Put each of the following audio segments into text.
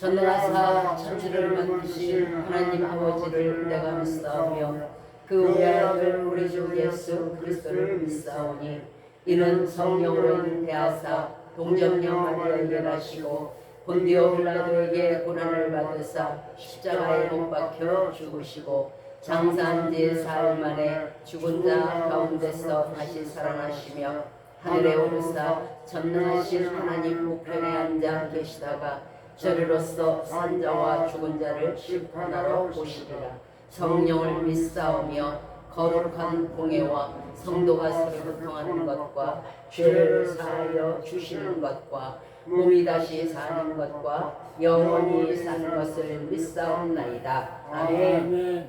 전능하사 천지를 만드신 하나님 아버지를 내가 믿사오며 그 외아들 우리 주 예수 그리스도를 믿사오니 이는 성령으로 잉태하사 동정녀 마리아에게 나시고 본디오 빌라도에게 고난을 받으사 십자가에 못 박혀 죽으시고 장사한 지 사흘 만에 죽은 자 가운데서 다시 살아나시며 하늘에 오르사 전능하신 하나님 우편에 앉아 계시다가 저리로서 산 자와 죽은 자를 심판하러 오시리라. 성령을 믿사오며 거룩한 공예와 성도가 서로 교통하는 것과 죄를 사하여 주시는 것과 몸이 다시 사는 것과 영원히 사는 것을 믿사옵나이다. 아멘.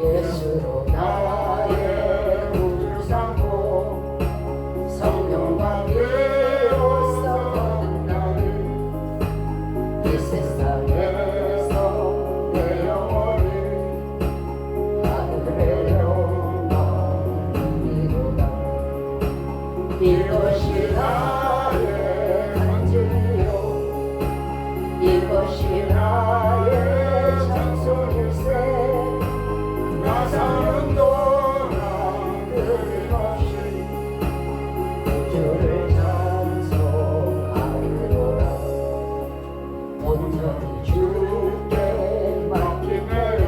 예수로 나의 구주를 삼고 성령과 비로소 얻은 나는 이 세상에서 내 영혼을 하늘의 영광이로다. 이것이 나의 간증이요 이것이 나의 찬송일세. 나 사는 동안 끊임없이 구주를 찬송하리로라. 온전히 주께 맡기매요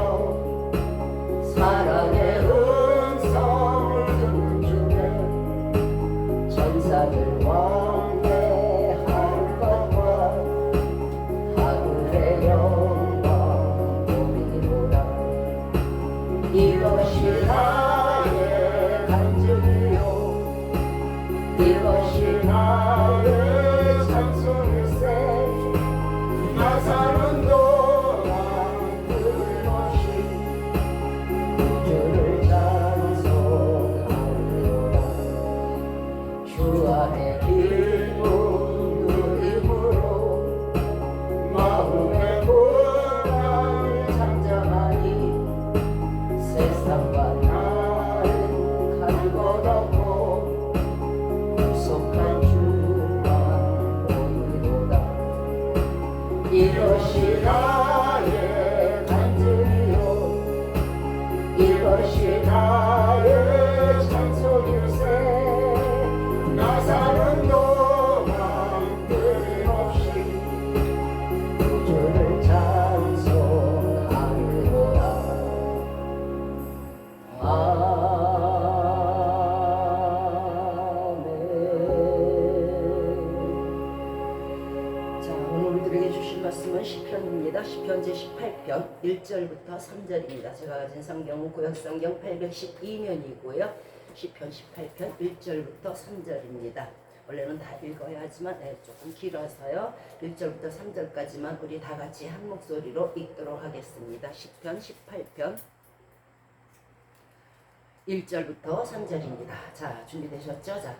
사랑의 음성을 듣는 중에 천사들 왕래할 것과 하늘의 영광 보리로라. 이것이 나의 간증이요 이것이 나의 찬송일세. 나 사는 동안 끊임없이 구주를 찬송하리로라. 주 안에 기쁨 누림으로 마음의 고난을 잠잠하니 세상과 나를 가릴 것 없고 구속한 주만 보이도다. 이것이 나의 간증이요 이것이 나의 찬송일세. 나 사는 동안 끊임없이 주를 찬송하리로다. 아멘. 자, 오늘 우리들에게 주신 말씀은 시편입니다. 시편 제18편 1절부터 3절입니다. 제가 가진 성경은 구약성경 812면이고요. 시편 18편 1절부터 3절입니다. 원래는 다 읽어야 하지만 조금 길어서요. 1절부터 3절까지만 우리 다 같이 한 목소리로 읽도록 하겠습니다. 시편 18편 1절부터 3절입니다. 자, 준비되셨죠? 자,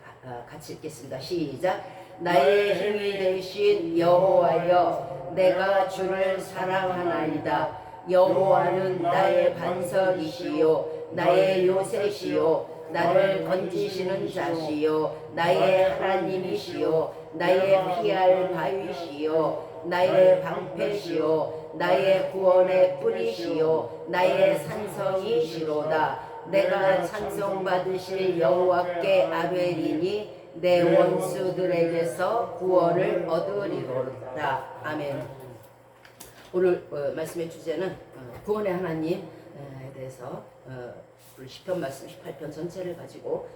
같이 읽겠습니다. 시작. 나의 힘이 되신 여호와여, 내가 주를 사랑하나이다. 여호와는 나의 반석이시요 나의 요새시요 나를 건지시는 자시요 나의 하나님이시요 나의 피할 바위시요 나의 방패시요 나의 구원의 뿌리시요 나의 산성이시로다. 내가 찬송받으실 여호와께 아뢰리니 내 원수들에게서 구원을 얻으리로다. 아멘. 오늘 말씀의 주제는 구원의 하나님에 대해서 시편 말씀 18편 전체를 가지고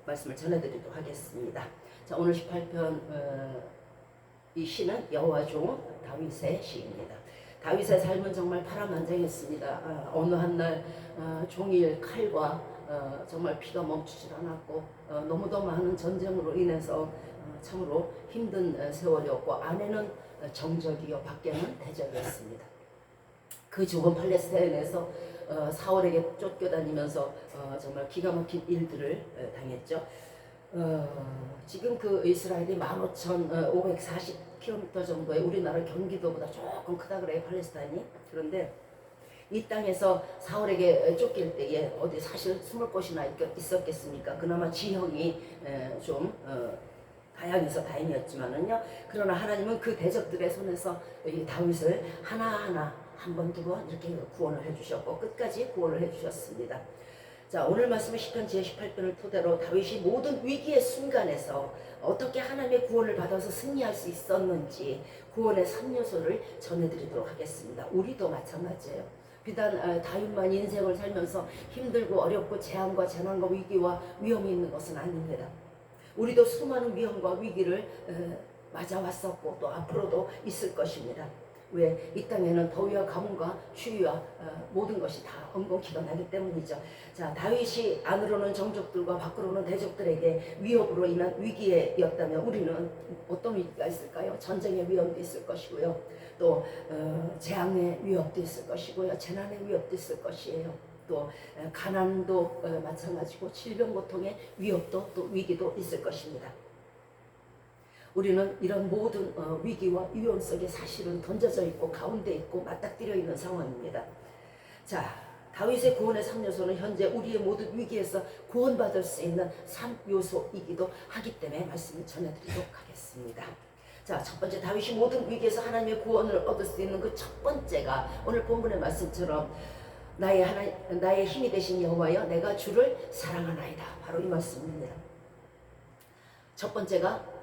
말씀을 전해드리도록 하겠습니다. 자, 오늘 18편 이 시는 여호와 종 다윗의 시입니다. 다윗의 삶은 정말 파란만장했습니다. 어느 한날 종일 칼과 정말 피가 멈추질 않았고 너무도 많은 전쟁으로 인해서 참으로 힘든 세월이었고 안에는 정적이요 밖에는 대적이었습니다. 그 죽은 팔레스타인에서 사울에게 쫓겨다니면서 정말 기가 막힌 일들을 당했죠. 지금 그 이스라엘이 15,540km 정도의 우리나라 경기도보다 조금 크다 그래요, 팔레스타인이. 그런데 이 땅에서 사울에게 쫓길 때에 어디 사실 숨을 곳이나 있었겠습니까? 그나마 지형이 좀 다양해서 다행이었지만은요. 그러나 하나님은 그 대적들의 손에서 이 다윗을 하나하나 한 번, 두 번 이렇게 구원을 해주셨고 끝까지 구원을 해주셨습니다. 자, 오늘 말씀은 시편 제18편을 토대로 다윗이 모든 위기의 순간에서 어떻게 하나님의 구원을 받아서 승리할 수 있었는지 구원의 3요소를 전해드리도록 하겠습니다. 우리도 마찬가지예요. 비단 다윗만 인생을 살면서 힘들고 어렵고 재앙과 재난과 위기와 위험이 있는 것은 아닙니다. 우리도 수많은 위험과 위기를 맞아왔었고 또 앞으로도 있을 것입니다. 왜? 이 땅에는 더위와 가뭄과 추위와 모든 것이 다 엉겅퀴가 나기 때문이죠. 자, 다윗이 안으로는 정족들과 밖으로는 대적들에게 위협으로 인한 위기였다면 우리는 어떤 위기가 있을까요? 전쟁의 위험도 있을 것이고요. 또 재앙의 위협도 있을 것이고요. 재난의 위협도 있을 것이에요. 또 가난도 마찬가지고 질병 고통의 위협도 또 위기도 있을 것입니다. 우리는 이런 모든 위기와 위험 속에 사실은 던져져 있고 가운데 있고 맞닥뜨려 있는 상황입니다. 자, 다윗의 구원의 3요소는 현재 우리의 모든 위기에서 구원받을 수 있는 3요소이기도 하기 때문에 말씀을 전해드리도록 하겠습니다. 자, 첫 번째, 다윗이 모든 위기에서 하나님의 구원을 얻을 수 있는 그 첫 번째가 오늘 본문의 말씀처럼 나의 힘이 되신 여호와여, 내가 주를 사랑하나이다. 바로 이 말씀입니다. 첫 번째가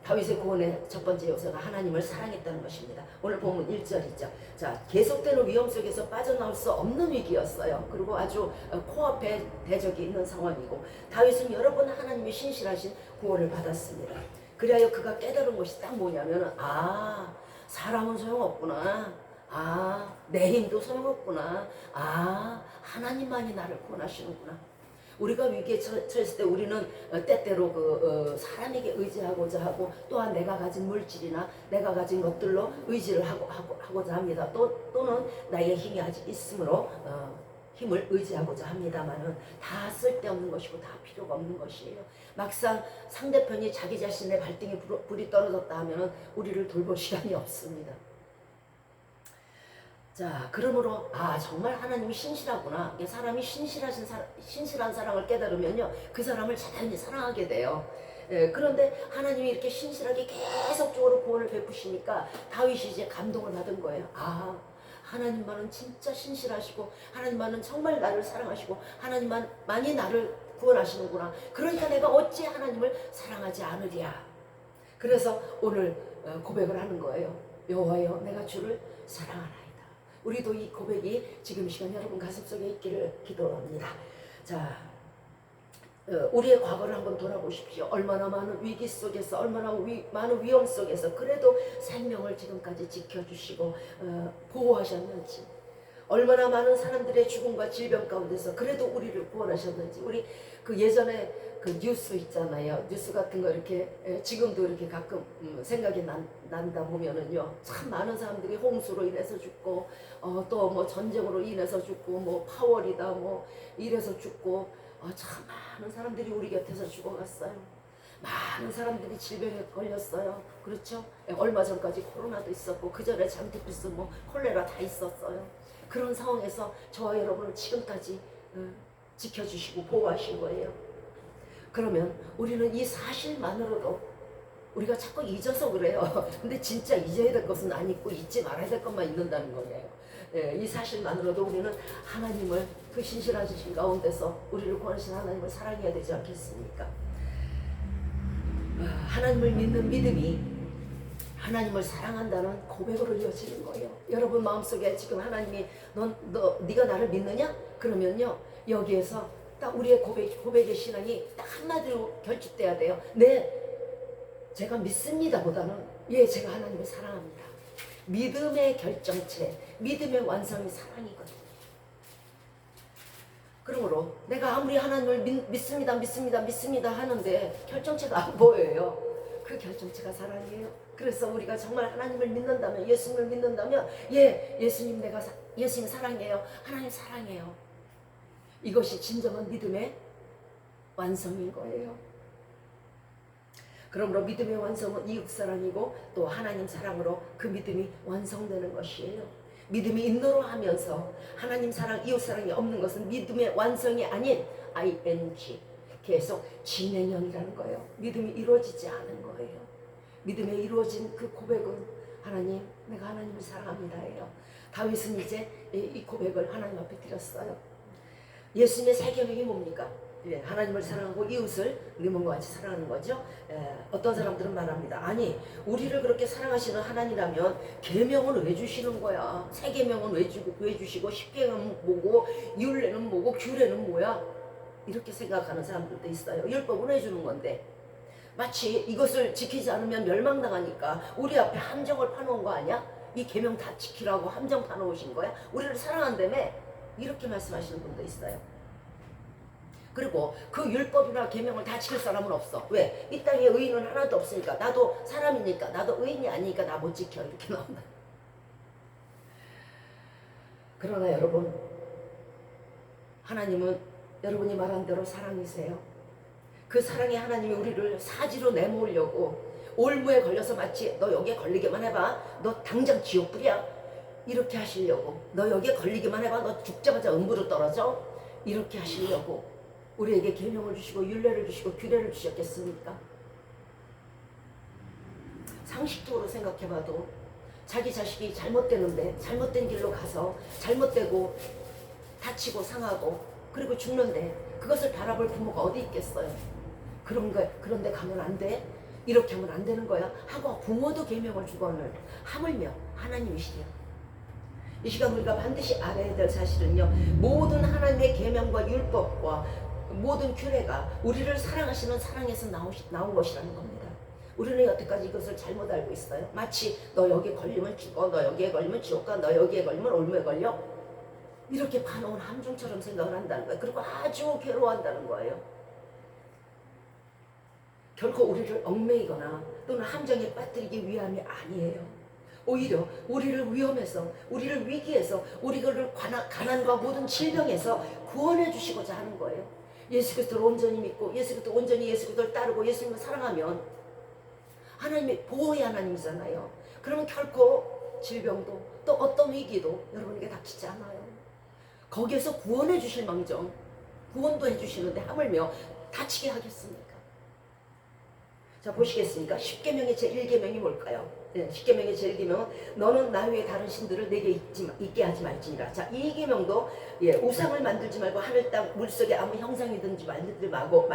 다윗의 구원의 첫 번째 요소가 하나님을 사랑했다는 것입니다. 오늘 본문 1절이죠. 자, 계속되는 위험 속에서 빠져나올 수 없는 위기였어요. 그리고 아주 코앞에 대적이 있는 상황이고 다윗은 여러 번 하나님의 신실하신 구원을 받았습니다. 그리하여 그가 깨달은 것이 딱 뭐냐면 사람은 소용없구나. 내 힘도 소용없구나. 하나님만이 나를 구원하시는구나. 우리가 위기에 처했을 때 우리는 때때로 사람에게 의지하고자 하고 또한 내가 가진 물질이나 내가 가진 것들로 의지를 하고자 합니다. 또는 나의 힘이 아직 있으므로 힘을 의지하고자 합니다만은 다 쓸데없는 것이고 다 필요가 없는 것이에요. 막상 상대편이 자기 자신의 발등에 불이 떨어졌다 하면 우리를 돌볼 시간이 없습니다. 자, 그러므로 정말 하나님이 신실하구나. 사람이 신실한 사랑을 깨달으면요, 그 사람을 자연히 사랑하게 돼요. 그런데 하나님이 이렇게 신실하게 계속적으로 구원을 베푸시니까 다윗이 이제 감동을 받은 거예요. 하나님만은 진짜 신실하시고 하나님만은 정말 나를 사랑하시고 하나님만이 나를 구원하시는구나. 그러니까 내가 어찌 하나님을 사랑하지 않으랴. 그래서 오늘 고백을 하는 거예요. 여호와여, 내가 주를 사랑하나이다. 우리도 이 고백이 지금 이 시간 여러분 가슴속에 있기를 기도합니다. 자, 우리의 과거를 한번 돌아보십시오. 얼마나 많은 위기 속에서, 얼마나 많은 위험 속에서 그래도 생명을 지금까지 지켜주시고 보호하셨는지, 얼마나 많은 사람들의 죽음과 질병 가운데서 그래도 우리를 구원하셨는지. 우리 그 예전에 그 뉴스 있잖아요. 뉴스 같은 거 이렇게 지금도 이렇게 가끔 생각이 난다 보면은요, 참 많은 사람들이 홍수로 인해서 죽고 또 뭐 전쟁으로 인해서 죽고 뭐 파월이다 뭐 이래서 죽고 참 많은 사람들이 우리 곁에서 죽어갔어요. 많은 사람들이 질병에 걸렸어요. 그렇죠? 얼마 전까지 코로나도 있었고 그 전에 장티푸스 뭐 콜레라 다 있었어요. 그런 상황에서 저와 여러분을 지금까지 지켜주시고 보호하신 거예요. 그러면 우리는 이 사실만으로도, 우리가 자꾸 잊어서 그래요. 근데 진짜 잊어야 될 것은 안 잊고 잊지 말아야 될 것만 잊는다는 거예요. 이 사실만으로도 우리는 하나님을, 그 신실하신 가운데서 우리를 구원하신 하나님을 사랑해야 되지 않겠습니까? 하나님을 믿는 믿음이 하나님을 사랑한다는 고백으로 이어지는 거예요. 여러분 마음속에 지금 하나님이 네가 나를 믿느냐? 그러면요, 여기에서 딱 우리의 고백의 신앙이 딱 한마디로 결집돼야 돼요. 네, 제가 믿습니다 보다는 제가 하나님을 사랑합니다. 믿음의 결정체, 믿음의 완성이 사랑이거든요. 그러므로 내가 아무리 하나님을 믿습니다 하는데 결정체가 안 보여요. 그 결정체가 사랑이에요. 그래서 우리가 정말 하나님을 믿는다면, 예수님을 믿는다면, 예수님 예수님 사랑해요. 하나님 사랑해요. 이것이 진정한 믿음의 완성인 거예요. 그러므로 믿음의 완성은 이웃사랑이고 또 하나님 사랑으로 그 믿음이 완성되는 것이에요. 믿음이 인도로하면서 하나님 사랑, 이웃사랑이 없는 것은 믿음의 완성이 아닌 ing, 계속 진행형이라는 거예요. 믿음이 이루어지지 않은 거예요. 믿음에 이루어진 그 고백은 하나님, 내가 하나님을 사랑합니다예요. 다윗은 이제 이 고백을 하나님 앞에 드렸어요. 예수님의 새 계명이 뭡니까? 하나님을 사랑하고 이웃을 우리 몸과 같이 사랑하는 거죠. 어떤 사람들은 말합니다. 아니, 우리를 그렇게 사랑하시는 하나님이라면 계명은 왜 주시는 거야? 새 계명은 왜 주시고 십계명은 뭐고 율례는 뭐고 규례는 뭐야? 이렇게 생각하는 사람들도 있어요. 율법은 왜 주는 건데? 마치 이것을 지키지 않으면 멸망당하니까 우리 앞에 함정을 파놓은 거 아니야? 이 계명 다 지키라고 함정 파놓으신 거야? 우리를 사랑한다며? 이렇게 말씀하시는 분도 있어요. 그리고 그 율법이나 계명을 다 지킬 사람은 없어. 왜? 이 땅에 의인은 하나도 없으니까, 나도 사람이니까, 나도 의인이 아니니까 나 못 지켜, 이렇게 나온다. 그러나 여러분, 하나님은 여러분이 말한 대로 사랑이세요. 그 사랑의 하나님이 우리를 사지로 내모으려고 올무에 걸려서 마치 너 여기에 걸리기만 해봐, 너 당장 지옥 불이야, 이렇게 하시려고, 너 여기에 걸리기만 해봐, 너 죽자마자 음부로 떨어져, 이렇게 하시려고 우리에게 계명을 주시고 율례를 주시고 규례를 주셨겠습니까? 상식적으로 생각해봐도 자기 자식이 잘못되는데, 잘못된 길로 가서 잘못되고 다치고 상하고 그리고 죽는데 그것을 바라볼 부모가 어디 있겠어요? 그런데 가면 안 돼? 이렇게 하면 안 되는 거야? 하고 부모도 계명을 주거늘 하물며 하나님이시죠. 이 시간 우리가 반드시 알아야 될 사실은요, 모든 하나님의 계명과 율법과 모든 규례가 우리를 사랑하시는 사랑에서 나온 것이라는 겁니다. 우리는 여태까지 이것을 잘못 알고 있어요. 마치 너 여기에 걸리면 죽어, 너 여기에 걸리면 지옥 가, 너 여기에 걸리면 올무에 걸려, 이렇게 파놓은 함정처럼 생각을 한다는 거예요. 그리고 아주 괴로워한다는 거예요. 결코 우리를 얽매이거나 또는 함정에 빠뜨리기 위함이 아니에요. 오히려 우리를 위험에서, 우리를 위기에서, 우리를 가난과 모든 질병에서 구원해 주시고자 하는 거예요. 예수 그리스도를 온전히 믿고 예수 그리스도를 따르고 예수님을 사랑하면 하나님의 보호의 하나님이잖아요. 그러면 결코 질병도 또 어떤 위기도 여러분에게 닥치지 않아요. 거기에서 구원해 주실 망정 구원도 해주시는데 하물며 다치게 하겠습니까? 자, 보시겠습니까? 10계명의 제1계명이 뭘까요? 네, 10계명의 제1계명은 너는 나 외에 다른 신들을 내게 있게 하지 말지니라. 자, 이 계명도 우상을 만들지 말고 하늘 땅 물속에 아무 형상이든지 만들지 말고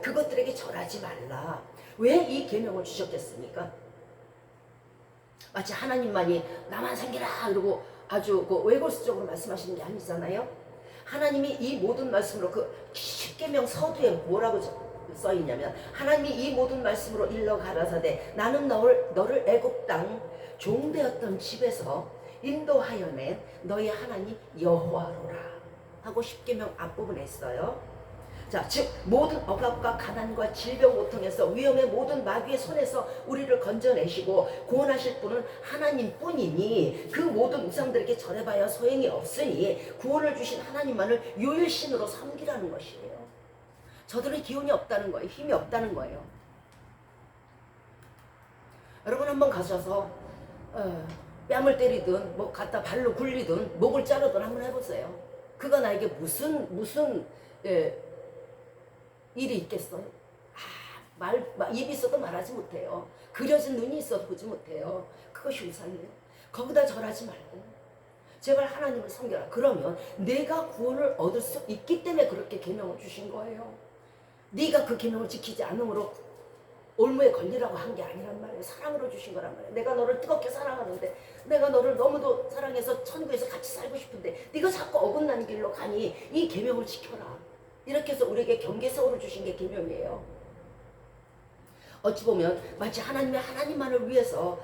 그것들에게 절하지 말라. 왜 이 계명을 주셨겠습니까? 마치 하나님만이 나만 섬기라 이러고 아주 외골수적으로 말씀하시는 게 아니잖아요. 하나님이 이 모든 말씀으로 그 10계명 서두에 뭐라고 써있냐면 하나님이 이 모든 말씀으로 일러 가라사대 나는 너를 애굽 땅 종되었던 집에서 인도하여 낸 너희 하나님 여호와로라 하고 10계명 앞부분에 있어요. 자, 즉 모든 억압과 가난과 질병 고통에서 위험의 모든 마귀의 손에서 우리를 건져내시고 구원하실 분은 하나님뿐이니 그 모든 우상들에게 절해봐야 소용이 없으니 구원을 주신 하나님만을 유일신으로 섬기라는 것이에요. 저들의 기운이 없다는 거예요. 힘이 없다는 거예요. 여러분 한번 가셔서 뺨을 때리든 뭐 갖다 발로 굴리든 목을 자르든 한번 해보세요. 그가 나에게 무슨 일이 있겠어요? 입이 있어도 말하지 못해요. 그려진 눈이 있어도 보지 못해요. 그것이 우상이에요. 거기다 절하지 말고 제발 하나님을 섬겨라. 그러면 내가 구원을 얻을 수 있기 때문에 그렇게 계명을 주신 거예요. 네가 그 계명을 지키지 않음으로 올무에 걸리라고 한 게 아니란 말이에요. 사랑으로 주신 거란 말이에요. 내가 너를 뜨겁게 사랑하는데 내가 너를 너무도 사랑해서 천국에서 같이 살고 싶은데 네가 자꾸 어긋난 길로 가니 이 계명을 지켜라. 이렇게 해서 우리에게 경계선을 주신 게 계명이에요. 어찌 보면 마치 하나님만을 위해서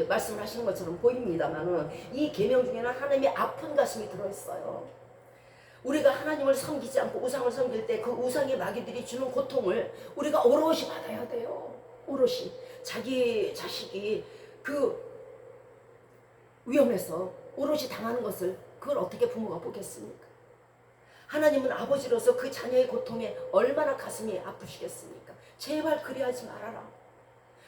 말씀을 하시는 것처럼 보입니다만은 이 계명 중에는 하나님의 아픈 가슴이 들어있어요. 우리가 하나님을 섬기지 않고 우상을 섬길 때 그 우상의 마귀들이 주는 고통을 우리가 오롯이 받아야 돼요. 오롯이. 자기 자식이 그 위험해서 오롯이 당하는 것을 그걸 어떻게 부모가 보겠습니까? 하나님은 아버지로서 그 자녀의 고통에 얼마나 가슴이 아프시겠습니까? 제발 그리하지 말아라.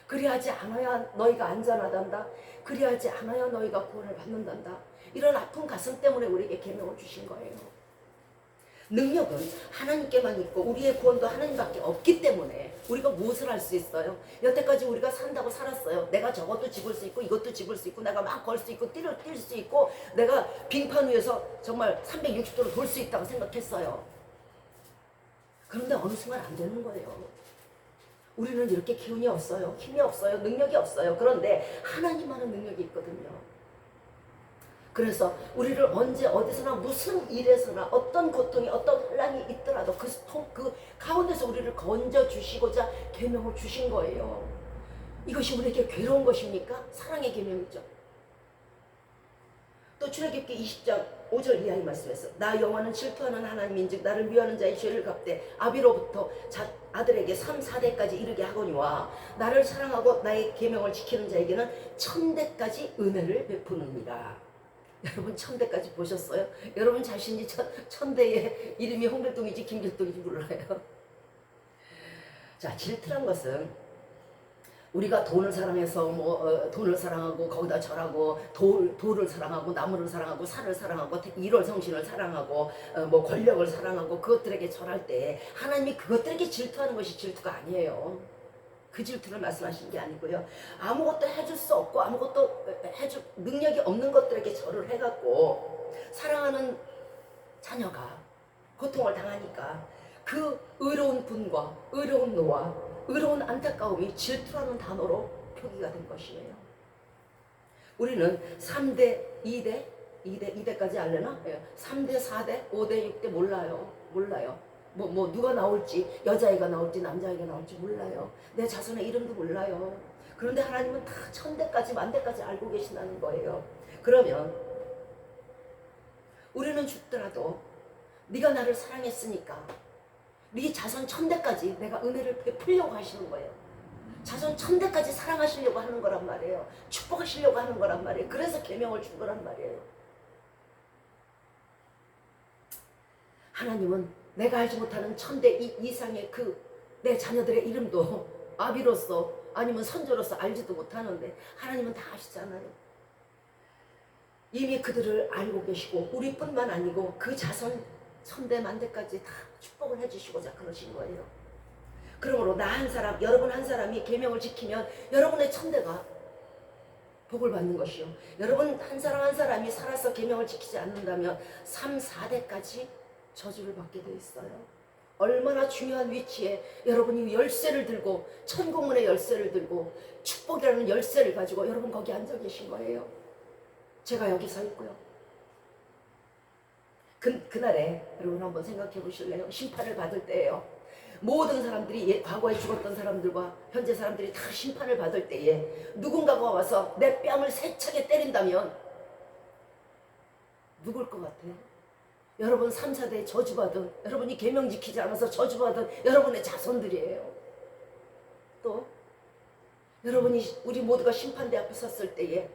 그리하지 않아야 너희가 안전하단다. 그리하지 않아야 너희가 구원을 받는단다. 이런 아픈 가슴 때문에 우리에게 계명을 주신 거예요. 능력은 하나님께만 있고 우리의 구원도 하나님밖에 없기 때문에 우리가 무엇을 할 수 있어요? 여태까지 우리가 산다고 살았어요. 내가 저것도 집을 수 있고 이것도 집을 수 있고 내가 막 걸 수 있고 뛸 수 있고 내가 빙판 위에서 정말 360도로 돌 수 있다고 생각했어요. 그런데 어느 순간 안 되는 거예요. 우리는 이렇게 기운이 없어요. 힘이 없어요. 능력이 없어요. 그런데 하나님만은 능력이 있거든요. 그래서 우리를 언제 어디서나 무슨 일에서나 어떤 고통이 어떤 혼란이 있더라도 그 가운데서 우리를 건져주시고자 계명을 주신 거예요. 이것이 우리에게 괴로운 것입니까? 사랑의 계명이죠. 또 출애굽기 20장 5절 이하의 말씀에서 나 여호와는 질투하는 하나님인즉 나를 미워하는 자의 죄를 갚되 아비로부터 아들에게 3, 4대까지 이르게 하거니와 나를 사랑하고 나의 계명을 지키는 자에게는 1000대까지 은혜를 베푸느니라. 여러분 1000대까지 보셨어요? 여러분 자신이 1000대의 이름이 홍길동인지 김길동인지 몰라요. 자, 질투란 것은 우리가 돈을 사랑해서 돈을 사랑하고 거기다 절하고 돌을 사랑하고 나무를 사랑하고 산을 사랑하고 일월성신을 사랑하고 권력을 사랑하고 그것들에게 절할 때 하나님이 그것들에게 질투하는 것이 질투가 아니에요. 그 질투를 말씀하시는 게 아니고요. 아무것도 해줄 수 없고 아무것도 해줄 능력이 없는 것들에게 절을 해갖고 사랑하는 자녀가 고통을 당하니까 그 의로운 분과 의로운 노와 의로운 안타까움이 질투라는 단어로 표기가 된 것이에요. 우리는 3대, 2대까지 알려나? 3대, 4대, 5대, 6대 몰라요. 누가 나올지, 여자아이가 나올지, 남자아이가 나올지 몰라요. 내 자손의 이름도 몰라요. 그런데 하나님은 다 1000대까지, 10,000대까지 알고 계신다는 거예요. 그러면 우리는 죽더라도 네가 나를 사랑했으니까 네 자손 1000대까지 내가 은혜를 베풀려고 하시는 거예요. 자손 1000대까지 사랑하시려고 하는 거란 말이에요. 축복하시려고 하는 거란 말이에요. 그래서 계명을 준 거란 말이에요. 하나님은 내가 알지 못하는 1000대 이상의 내 자녀들의 이름도 아비로서 아니면 선조로서 알지도 못하는데 하나님은 다 아시잖아요. 이미 그들을 알고 계시고 우리뿐만 아니고 그 자손 천대 만대까지 다 축복을 해주시고자 그러신 거예요. 그러므로 나 한 사람, 여러분 한 사람이 계명을 지키면 여러분의 천대가 복을 받는 것이요. 여러분 한 사람 한 사람이 살아서 계명을 지키지 않는다면 3, 4대까지 저주를 받게 돼 있어요. 얼마나 중요한 위치에 여러분이 열쇠를 들고 천국문의 열쇠를 들고 축복이라는 열쇠를 가지고 여러분 거기 앉아 계신 거예요. 제가 여기 서 있고요. 그날에 여러분 한번 생각해 보실래요? 심판을 받을 때예요. 모든 사람들이 과거에 죽었던 사람들과 현재 사람들이 다 심판을 받을 때에 누군가가 와서 내 뺨을 세차게 때린다면 누굴 것 같아요? 여러분 3, 4대에 저주받은, 여러분이 계명 지키지 않아서 저주받은 여러분의 자손들이에요. 또 여러분이 우리 모두가 심판대 앞에 섰을 때에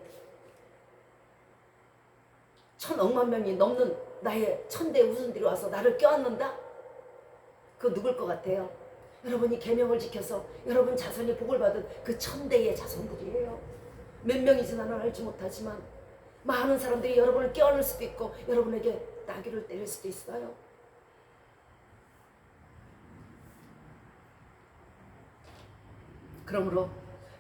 1,000억만 명이 넘는 나의 천대 우선들이 와서 나를 껴안는다? 그거 누굴 것 같아요? 여러분이 계명을 지켜서 여러분 자손이 복을 받은 그 천대의 자손들이에요. 몇 명이지 나는 알지 못하지만 많은 사람들이 여러분을 껴안을 수도 있고 여러분에게 따귀를 때릴 수도 있어요. 그러므로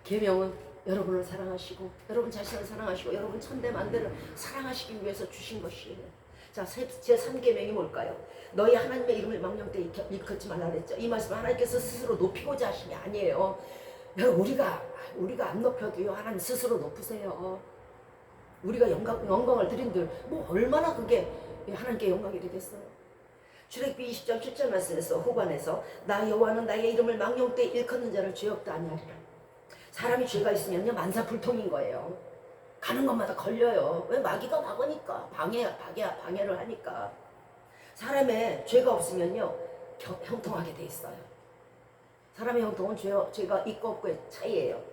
계명은 여러분을 사랑하시고 여러분 자신을 사랑하시고 여러분 천대 만대를 사랑하시기 위해서 주신 것이에요. 자, 제3계명이 뭘까요? 너희 하나님의 이름을 망령되이 일컫지 말라 그랬죠. 이 말씀은 하나님께서 스스로 높이고자 하신 게 아니에요. 우리가 안 높여도요 하나님 스스로 높으세요. 우리가 영광을 드린들 뭐 얼마나 그게 하나님께 영광이 되겠어요. 출애굽기 20장 7절 말씀에서 후반에서 나 여호와는 나의 이름을 망령되이 일컫는 자를 죄 없다 아니하리라. 사람이 죄가 있으면요 만사불통인 거예요. 가는 것마다 걸려요. 왜? 마귀가 막으니까 방해를 하니까. 사람의 죄가 없으면요 형통하게 돼 있어요. 사람의 형통은 죄가 있고 없고의 차이예요.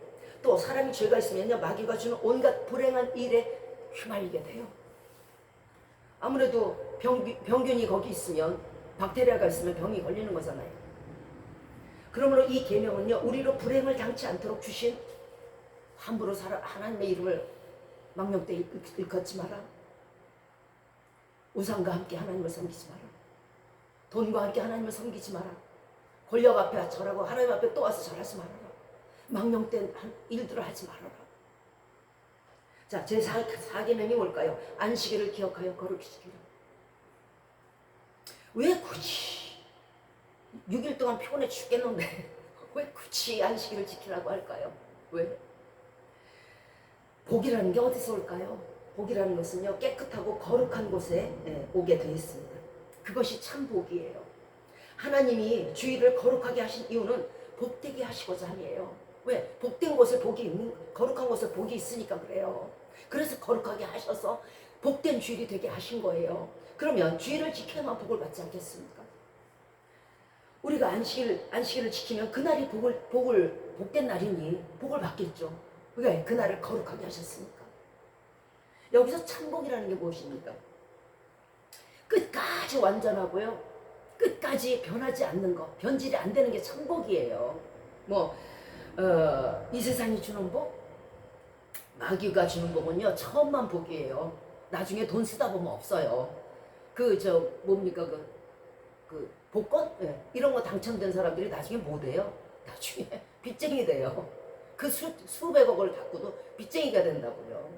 또 사람이 죄가 있으면요 마귀가 주는 온갖 불행한 일에 휘말리게 돼요. 아무래도 병균이 거기 있으면 박테리아가 있으면 병이 걸리는 거잖아요. 그러므로 이 계명은요 우리로 불행을 당치 않도록 주신 함부로 하나님의 이름을 망령되이 일컫지 마라. 우상과 함께 하나님을 섬기지 마라. 돈과 함께 하나님을 섬기지 마라. 권력 앞에 절하고 하나님 앞에 또 와서 절하지 말아라. 망령된 일들을 하지 말아라. 자, 제4계명이 뭘까요? 안식일을 기억하여 거룩히 지키라. 왜 굳이 6일 동안 피곤해 죽겠는데 왜 굳이 안식일을 지키라고 할까요? 왜? 복이라는 게 어디서 올까요? 복이라는 것은요 깨끗하고 거룩한 곳에 오게 되어 있습니다. 그것이 참 복이에요. 하나님이 주일을 거룩하게 하신 이유는 복되게 하시고자 함이에요. 왜? 복된 곳에 복이 있는, 거룩한 곳에 복이 있으니까 그래요. 그래서 거룩하게 하셔서 복된 주일이 되게 하신 거예요. 그러면 주일을 지켜야만 복을 받지 않겠습니까? 우리가 안식일을 지키면 그날이 복된 날이니 복을 받겠죠. 왜? 그날을 거룩하게 하셨으니까. 여기서 참복이라는 게 무엇입니까? 끝까지 완전하고요. 끝까지 변하지 않는 것, 변질이 안 되는 게 참복이에요. 이 세상이 주는 복, 마귀가 주는 복은요 처음만 복이에요. 나중에 돈 쓰다 보면 없어요. 뭡니까 그 복권? 네. 이런 거 당첨된 사람들이 나중에 뭐 돼요? 나중에 빚쟁이 돼요. 그 수백억을 갖고도 빚쟁이가 된다고요.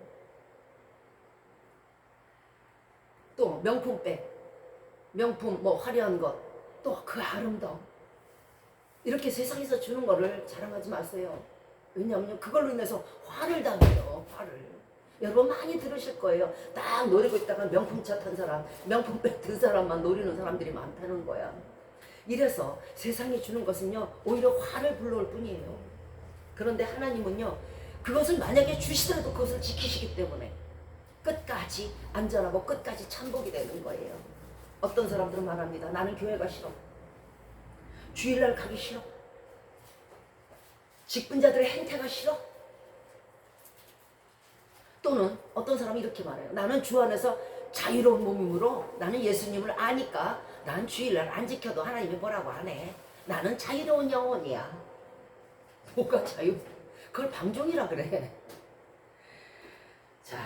또 명품백, 명품 화려한 것, 또 그 아름다움. 이렇게 세상에서 주는 거를 자랑하지 마세요. 왜냐하면 그걸로 인해서 화를 당해요. 화를. 여러분 많이 들으실 거예요. 딱 노리고 있다가 명품차 탄 사람, 명품백 든 사람만 노리는 사람들이 많다는 거야. 이래서 세상이 주는 것은요 오히려 화를 불러올 뿐이에요. 그런데 하나님은요 그것을 만약에 주시더라도 그것을 지키시기 때문에 끝까지 안전하고 끝까지 참복이 되는 거예요. 어떤 사람들은 말합니다. 나는 교회가 싫어. 주일날 가기 싫어. 직분자들의 행태가 싫어. 또는 어떤 사람이 이렇게 말해요. 나는 주 안에서 자유로운 몸이므로 나는 예수님을 아니까 난 주일날 안 지켜도 하나님이 뭐라고 안 해. 나는 자유로운 영혼이야. 뭐가 자유? 그걸 방종이라 그래. 자,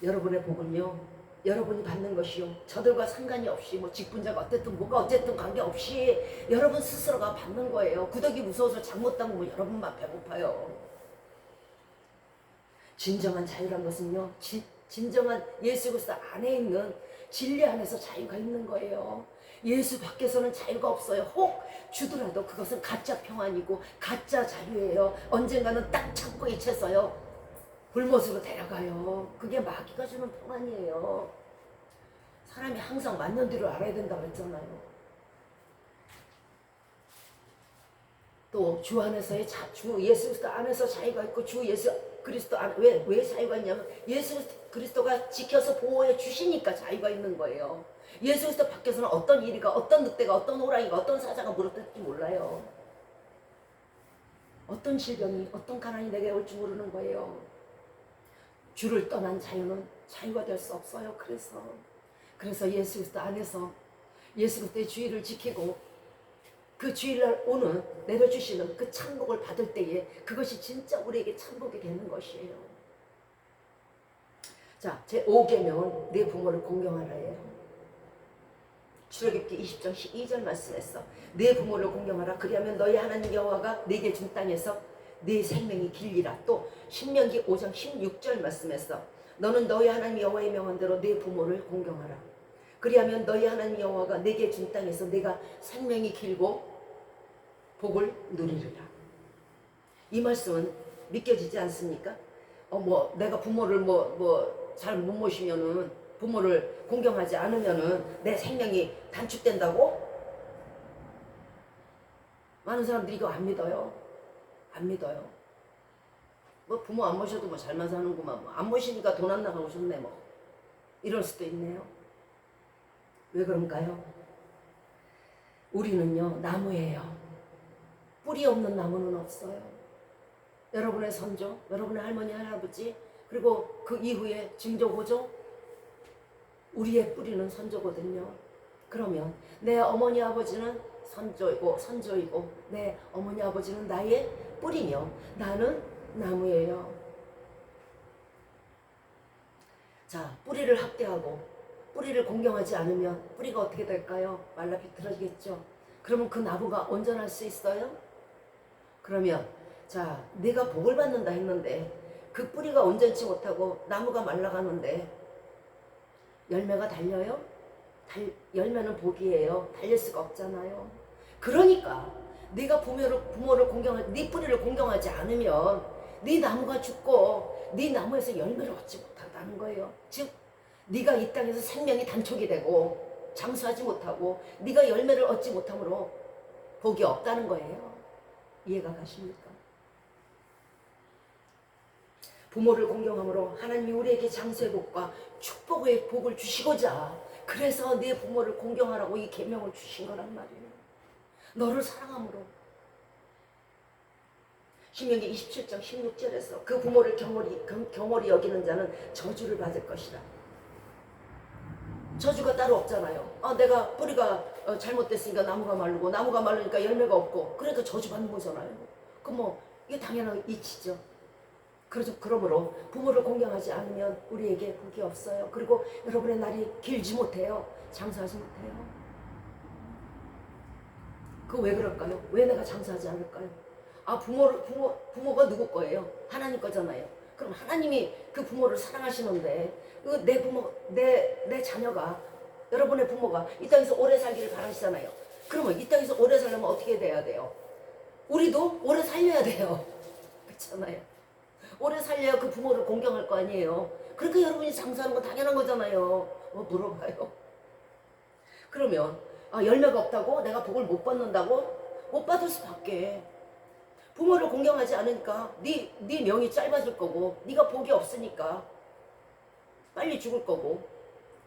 여러분의 복은요, 여러분이 받는 것이요, 저들과 상관이 없이 뭐 직분자가 어쨌든 뭐가 어쨌든 관계없이 여러분 스스로가 받는 거예요. 구더기 무서워서 잘못 담그면 여러분만 배고파요. 진정한 자유란 것은요, 진정한 예수 그리스도 안에 있는 진리 안에서 자유가 있는 거예요. 예수 밖에서는 자유가 없어요. 혹 주더라도 그것은 가짜 평안이고 가짜 자유예요. 언젠가는 딱 창고에 채서요, 불못으로 데려가요. 그게 마귀가 주는 평안이에요. 사람이 항상 만년뒤를 알아야 된다고 했잖아요. 또 주 안에서의 주 예수 그리스도 안에서 자유가 있고, 주 예수 그리스도 안, 왜 자유가 있냐면 예수 그리스도가 지켜서 보호해 주시니까 자유가 있는 거예요. 예수 그리스도 밖에서는 어떤 일이가, 어떤 늑대가, 어떤 호랑이가, 어떤 사자가 물어뜯을지 몰라요. 어떤 질병이, 어떤 가난이 내게 올지 모르는 거예요. 주를 떠난 자유는 자유가 될 수 없어요. 그래서 예수 그리스도 안에서 예수 그리스도의 주의를 지키고 그 주일날 오는 내려주시는 그 참복을 받을 때에 그것이 진짜 우리에게 참복이 되는 것이에요. 자, 제 5계명은 내 부모를 공경하라예요. 출애굽기 20장 12절 말씀에서 내 부모를 공경하라. 그리하면 너희 하나님 여호와가 내게 준 땅에서 네 생명이 길리라. 또 신명기 5장 16절 말씀에서 너는 너희 하나님 여호와의 명한대로 네 부모를 공경하라. 그리하면 너희 하나님 여호와가 내게 준 땅에서 내가 생명이 길고 복을 누리리라. 이 말씀은 믿겨지지 않습니까? 내가 부모를 잘 못 모시면은, 부모를 공경하지 않으면은 내 생명이 단축된다고? 많은 사람들이 이거 안 믿어요. 안 믿어요. 부모 안 모셔도 잘만 사는구만. 안 모시니까 돈 안 나가고 좋네 이럴 수도 있네요. 왜 그런가요? 우리는요, 나무예요. 뿌리 없는 나무는 없어요. 여러분의 선조, 여러분의 할머니, 할아버지, 그리고 그 이후에 증조보조, 우리의 뿌리는 선조거든요. 그러면 내 어머니 아버지는 선조이고 내 어머니 아버지는 나의 뿌리며 나는 나무예요. 자, 뿌리를 학대하고 뿌리를 공경하지 않으면 뿌리가 어떻게 될까요? 말라 비틀어지겠죠. 그러면 그 나무가 온전할 수 있어요? 그러면 자, 내가 복을 받는다 했는데 그 뿌리가 온전치 못하고 나무가 말라가는데 열매가 달려요? 열매는 복이에요. 달릴 수가 없잖아요. 그러니까 네가 부모를 공경할, 네 뿌리를 공경하지 않으면 네 나무가 죽고 네 나무에서 열매를 얻지 못한다는 거예요. 즉 네가 이 땅에서 생명이 단촉이 되고 장수하지 못하고 네가 열매를 얻지 못함으로 복이 없다는 거예요. 이해가 가십니까? 부모를 공경함으로 하나님이 우리에게 장수의 복과 축복의 복을 주시고자 그래서 네 부모를 공경하라고 이 계명을 주신 거란 말이에요. 너를 사랑함으로. 신명기 27장 16절에서 그 부모를 경홀히 여기는 자는 저주를 받을 것이라. 저주가 따로 없잖아요. 내가 뿌리가 잘못됐으니까 나무가 마르고 나무가 마르니까 열매가 없고 그러니까 저주받는 거잖아요. 그럼 이게 당연한 이치죠. 그러므로 부모를 공경하지 않으면 우리에게 복이 없어요. 그리고 여러분의 날이 길지 못해요. 장수하지 못해요. 그거 왜 그럴까요? 왜 내가 장수하지 않을까요? 부모가 누구 거예요? 하나님 거잖아요. 그럼 하나님이 그 부모를 사랑하시는데 내 부모, 내 자녀가, 여러분의 부모가 이 땅에서 오래 살기를 바라시잖아요. 그러면 이 땅에서 오래 살려면 어떻게 돼야 돼요? 우리도 오래 살려야 돼요. 그렇잖아요. 오래 살려야 그 부모를 공경할 거 아니에요. 그러니까 여러분이 장수하는 건 당연한 거잖아요. 물어봐요. 그러면 열매가 없다고? 내가 복을 못 받는다고? 못 받을 수밖에. 부모를 공경하지 않으니까 네 명이 짧아질 거고 네가 복이 없으니까 빨리 죽을 거고.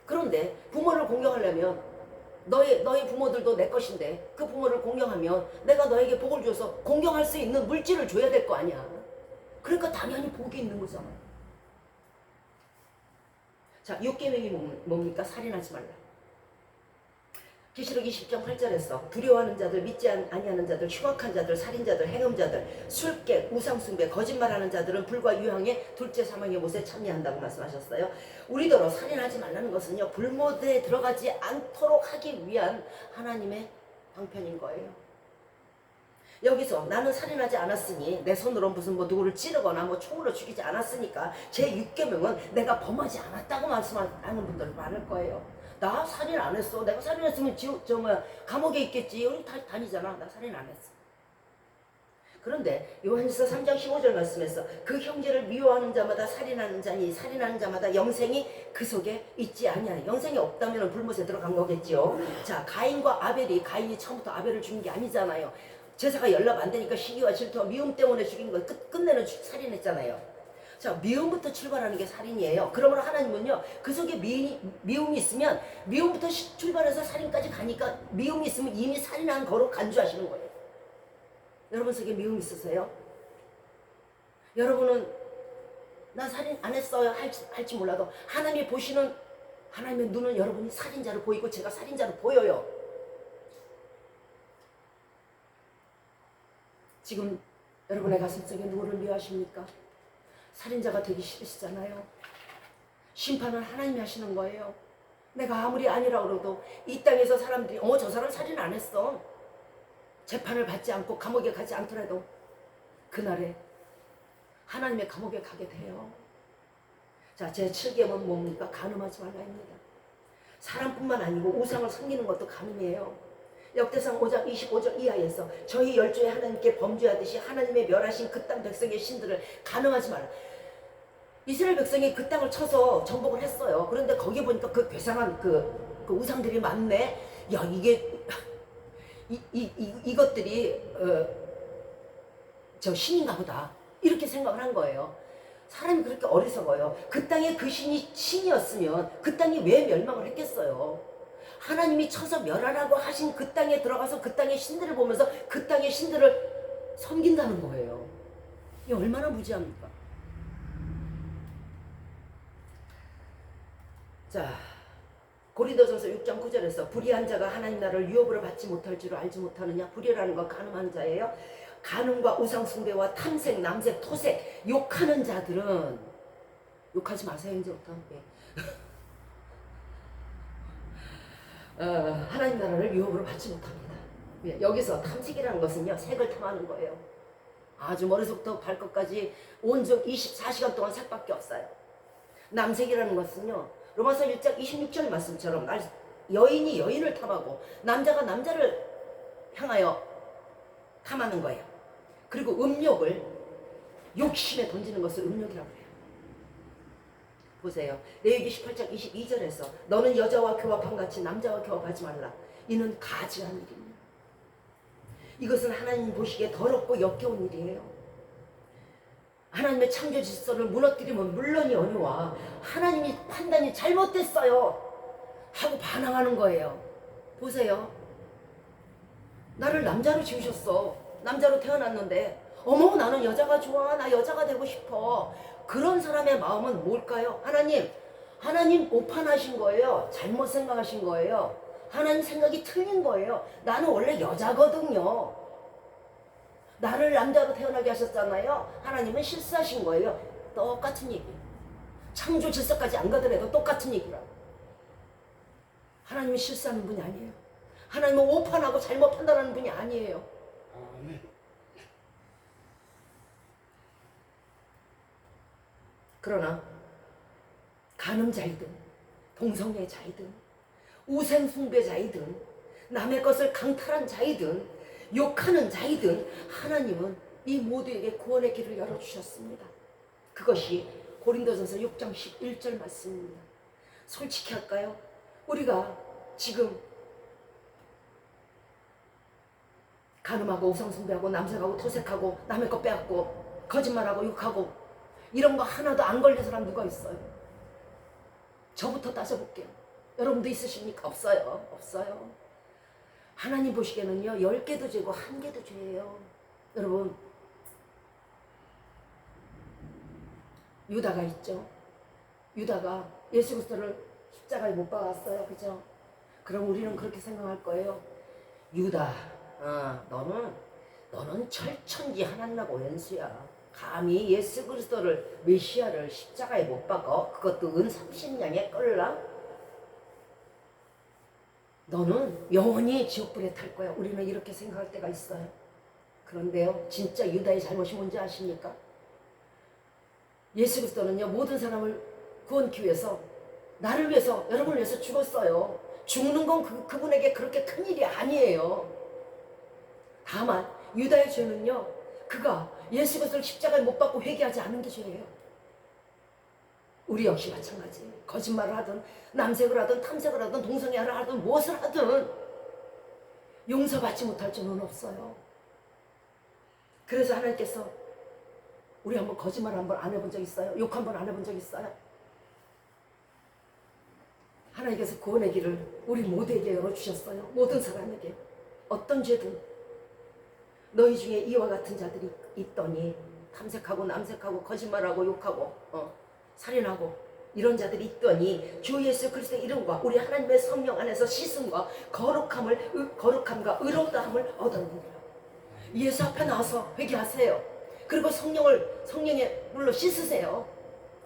그런데 부모를 공경하려면 너희 부모들도 내 것인데 그 부모를 공경하면 내가 너에게 복을 줘서 공경할 수 있는 물질을 줘야 될 거 아니야. 그러니까 당연히 복이 있는 거잖아요. 자, 6계명이 뭡니까? 살인하지 말라. 계시록 20장 8절에서 두려워하는 자들, 믿지 아니하는 자들, 흉악한 자들, 살인자들, 행음자들, 술객, 우상숭배, 거짓말하는 자들은 불과 유황의 둘째 사망의 못에 참여한다고 말씀하셨어요. 우리더러 살인하지 말라는 것은요, 불모드에 들어가지 않도록 하기 위한 하나님의 방편인 거예요. 여기서 나는 살인하지 않았으니, 내 손으로 무슨 뭐 누구를 찌르거나 뭐 총으로 죽이지 않았으니까 제 6계명은 내가 범하지 않았다고 말씀하는 분들 많을 거예요. 나 살인 안 했어. 내가 살인했으면 감옥에 있겠지. 우리 다 다니잖아. 나 살인 안 했어. 그런데 요한일서 3장 15절 말씀에서 그 형제를 미워하는 자마다 살인하는 자니 살인하는 자마다 영생이 그 속에 있지 아니하니. 영생이 없다면 불못에 들어간 거겠죠. 자, 가인이 처음부터 아벨을 죽인 게 아니잖아요. 제사가 연락 안 되니까 시기와 질투와 미움 때문에 죽인 거 끝내는 살인했잖아요. 자, 미움부터 출발하는 게 살인이에요. 그러므로 하나님은요, 그 속에 미움이 있으면 미움부터 출발해서 살인까지 가니까 미움이 있으면 이미 살인한 거로 간주하시는 거예요. 여러분 속에 미움이 있으세요? 여러분은 나 살인 안 했어요 할지 몰라도 하나님이 보시는, 하나님의 눈은 여러분이 살인자로 보이고 제가 살인자로 보여요. 지금 여러분의 가슴속에 누구를 미워하십니까? 살인자가 되기 싫으시잖아요. 심판은 하나님이 하시는 거예요. 내가 아무리 아니라 그래도 이 땅에서 사람들이 저 사람 살인 안 했어, 재판을 받지 않고 감옥에 가지 않더라도 그날에 하나님의 감옥에 가게 돼요. 자, 제 7계명은 뭡니까? 간음하지 말라입니다. 사람뿐만 아니고 우상을 섬기는 것도 간음이에요. 역대상 5장 25절 이하에서 저희 열조의 하나님께 범죄하듯이 하나님의 멸하신 그 땅 백성의 신들을 간음하지 말라. 이스라엘 백성이 그 땅을 쳐서 정복을 했어요. 그런데 거기 보니까 그 괴상한 그 우상들이 많네. 야, 이게 이것들이 저 신인가 보다, 이렇게 생각을 한 거예요. 사람이 그렇게 어리석어요. 그 땅에 그 신이 신이었으면 그 땅이 왜 멸망을 했겠어요. 하나님이 쳐서 멸하라고 하신 그 땅에 들어가서 그 땅의 신들을 보면서 그 땅의 신들을 섬긴다는 거예요. 이게 얼마나 무지합니까? 자, 고린도전서 6장 9절에서 불의한 자가 하나님 나라를 유업으로 받지 못할 줄 알지 못하느냐. 불의라는 건 간음한 자예요. 간음과 우상숭배와 탐색, 남색, 토색, 욕하는 자들은, 욕하지 마세요 이제부터. 하나님 나라를 유업으로 받지 못합니다. 여기서 탐색이라는 것은요, 색을 탐하는 거예요. 아주 머리속부터 발끝까지 온종 24시간 동안 색밖에 없어요. 남색이라는 것은요, 로마서 1장 26절 말씀처럼 여인이 여인을 탐하고 남자가 남자를 향하여 탐하는 거예요. 그리고 음욕을 욕심에 던지는 것을 음욕이라고 해요. 보세요. 레위기 18장 22절에서 너는 여자와 교합함같이 남자와 교합하지 말라. 이는 가증한 일입니다. 이것은 하나님 보시기에 더럽고 역겨운 일이에요. 하나님의 창조 질서를 무너뜨리면 물론이오니와 하나님이 판단이 잘못됐어요 하고 반항하는 거예요. 보세요. 나를 남자로 지으셨어. 남자로 태어났는데 어머 나는 여자가 좋아. 나 여자가 되고 싶어. 그런 사람의 마음은 뭘까요? 하나님 오판하신 거예요. 잘못 생각하신 거예요. 하나님 생각이 틀린 거예요. 나는 원래 여자거든요. 나를 남자로 태어나게 하셨잖아요. 하나님은 실수하신 거예요. 똑같은 얘기. 창조 질서까지 안 가더라도 똑같은 얘기라고. 하나님이 실수하는 분이 아니에요. 하나님은 오판하고 잘못 판단하는 분이 아니에요. 그러나 간음자이든 동성애자이든 우상숭배자이든 남의 것을 강탈한 자이든 욕하는 자이든 하나님은 이 모두에게 구원의 길을 열어주셨습니다. 그것이 고린도전서 6장 11절 말씀입니다. 솔직히 할까요? 우리가 지금 간음하고 우상숭배하고 남색하고 토색하고 남의 것 빼앗고 거짓말하고 욕하고 이런 거 하나도 안 걸린 사람 누가 있어요? 저부터 따져볼게요. 여러분도 있으십니까? 없어요. 없어요. 하나님 보시기에는요, 10개도 죄고 1개도 죄예요. 여러분, 유다가 있죠. 유다가 예수 그리스도를 십자가에 못 박았어요. 그죠? 그럼 우리는 그렇게 생각할 거예요. 유다, 너는 철천지 하나님하고 왼수야. 감히 예수 그리스도를 메시아를 십자가에 못 박아? 그것도 은 30냥에 끌라? 너는 영원히 지옥불에 탈 거야. 우리는 이렇게 생각할 때가 있어요. 그런데요, 진짜 유다의 잘못이 뭔지 아십니까? 예수 그리스도는요, 모든 사람을 구원하기 위해서, 나를 위해서, 여러분을 위해서 죽었어요. 죽는 건 그분에게 그렇게 큰 일이 아니에요. 다만 유다의 죄는요, 그가 예수 그리스도를 십자가에 못 박고 회개하지 않는 게 죄예요. 우리 역시 마찬가지예요. 거짓말을 하든 남색을 하든 탐색을 하든 동성애를 하든 무엇을 하든 용서받지 못할 죄는 없어요. 그래서 하나님께서 우리 한번 거짓말 한번 안 해본 적 있어요? 욕 한번 안 해본 적 있어요? 하나님께서 구원의 길을 우리 모두에게 열어주셨어요. 모든 사람에게. 어떤 죄든 너희 중에 이와 같은 자들이 있더니 탐색하고 남색하고 거짓말하고 욕하고 살인하고 이런 자들이 있더니 주 예수 그리스도의 이름과 우리 하나님의 성령 안에서 씻음과 거룩함과 의롭다함을 얻었느니라. 예수 앞에 나와서 회개하세요. 그리고 성령의 물로 씻으세요.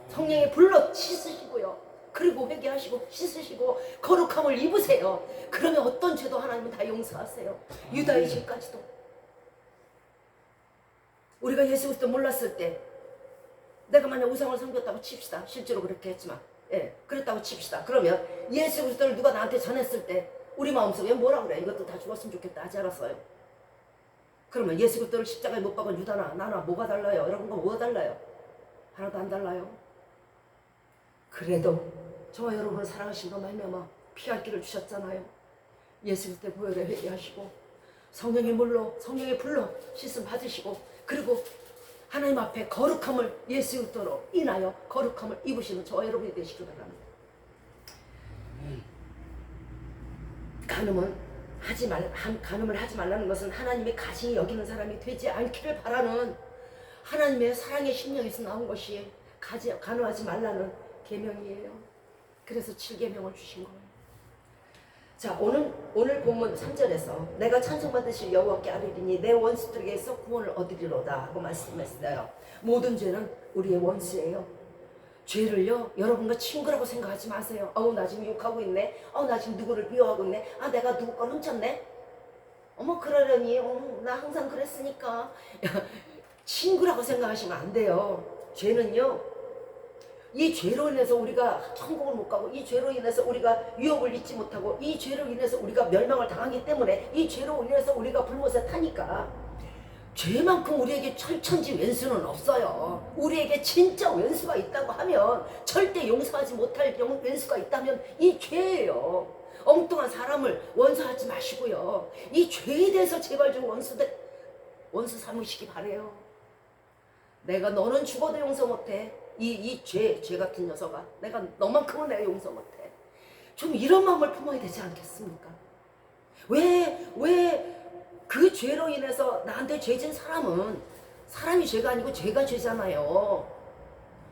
성령의 불로 씻으시고요. 그리고 회개하시고 씻으시고 거룩함을 입으세요. 그러면 어떤 죄도 하나님은 다 용서하세요. 유다의 죄까지도. 우리가 예수 그리스도 몰랐을 때 내가 만약 우상을 섬겼다고 칩시다. 실제로 그렇게 했지만 그랬다고 칩시다. 그러면 예수 그리스도를 누가 나한테 전했을 때 우리 마음속에 뭐라 그래? 이것도 다 죽었으면 좋겠다 하지 않았어요? 그러면 예수 그리스도를 십자가에 못 박은 유다나 나나 뭐가 달라요? 여러분과 뭐가 달라요? 하나도 안 달라요. 그래도 저와 여러분을 사랑하심으로 말미암아 피할 길을 주셨잖아요. 예수 그리스도의 보혈에 회개하시고 성령의 물로 성령의 불로 씻음 받으시고 그리고 하나님 앞에 거룩함을 예수 그리스도로 인하여 거룩함을 입으시는 저와 여러분이 되시길 바랍니다. 간음을 하지 말라는 것은 하나님의 가시 여기는 사람이 되지 않기를 바라는 하나님의 사랑의 심령에서 나온 것이 간음하지 말라는 계명이에요. 그래서 7계명을 주신 거예요. 자, 오늘 본문 3절에서 내가 찬송받으실 여호와께 아뢰리니 내 원수들에게서 구원을 얻으리로다 하고 말씀했어요. 모든 죄는 우리의 원수예요. 죄를요, 여러분과 친구라고 생각하지 마세요. 나 지금 욕하고 있네. 나 지금 누구를 미워하고 있네. 내가 누구 걸 훔쳤네. 그러려니. 나 항상 그랬으니까. 친구라고 생각하시면 안 돼요. 죄는요, 이 죄로 인해서 우리가 천국을 못 가고, 이 죄로 인해서 우리가 유업을 잊지 못하고, 이 죄로 인해서 우리가 멸망을 당하기 때문에, 이 죄로 인해서 우리가 불못에 타니까 죄만큼 우리에게 철천지 왼수는 없어요. 우리에게 진짜 왼수가 있다고 하면, 절대 용서하지 못할 왼수가 있다면 이 죄예요. 엉뚱한 사람을 원수하지 마시고요. 이 죄에 대해서 제발 좀 원수 삼으시기 바래요. 내가 너는 죽어도 용서 못해. 이 죄 같은 녀석아, 내가 너만큼은 내가 용서 못해. 좀 이런 마음을 품어야 되지 않겠습니까? 왜 그 죄로 인해서 나한테 죄진 사람이 죄가 아니고 죄가 죄잖아요.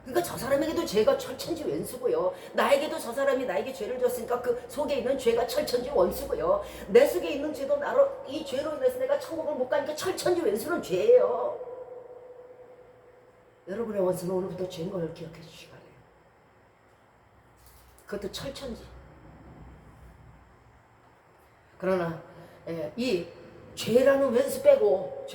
그러니까 저 사람에게도 죄가 철천지 왼수고요. 나에게도 저 사람이 나에게 죄를 줬으니까 그 속에 있는 죄가 철천지 원수고요. 내 속에 있는 죄도 이 죄로 인해서 내가 천국을 못 가니까 철천지 왼수는 죄예요. 여러분의 원수는 오늘부터 죄인 걸 기억해 주시기 바래요. 그것도 철천지. 그러나 이 죄라는 왼수 빼고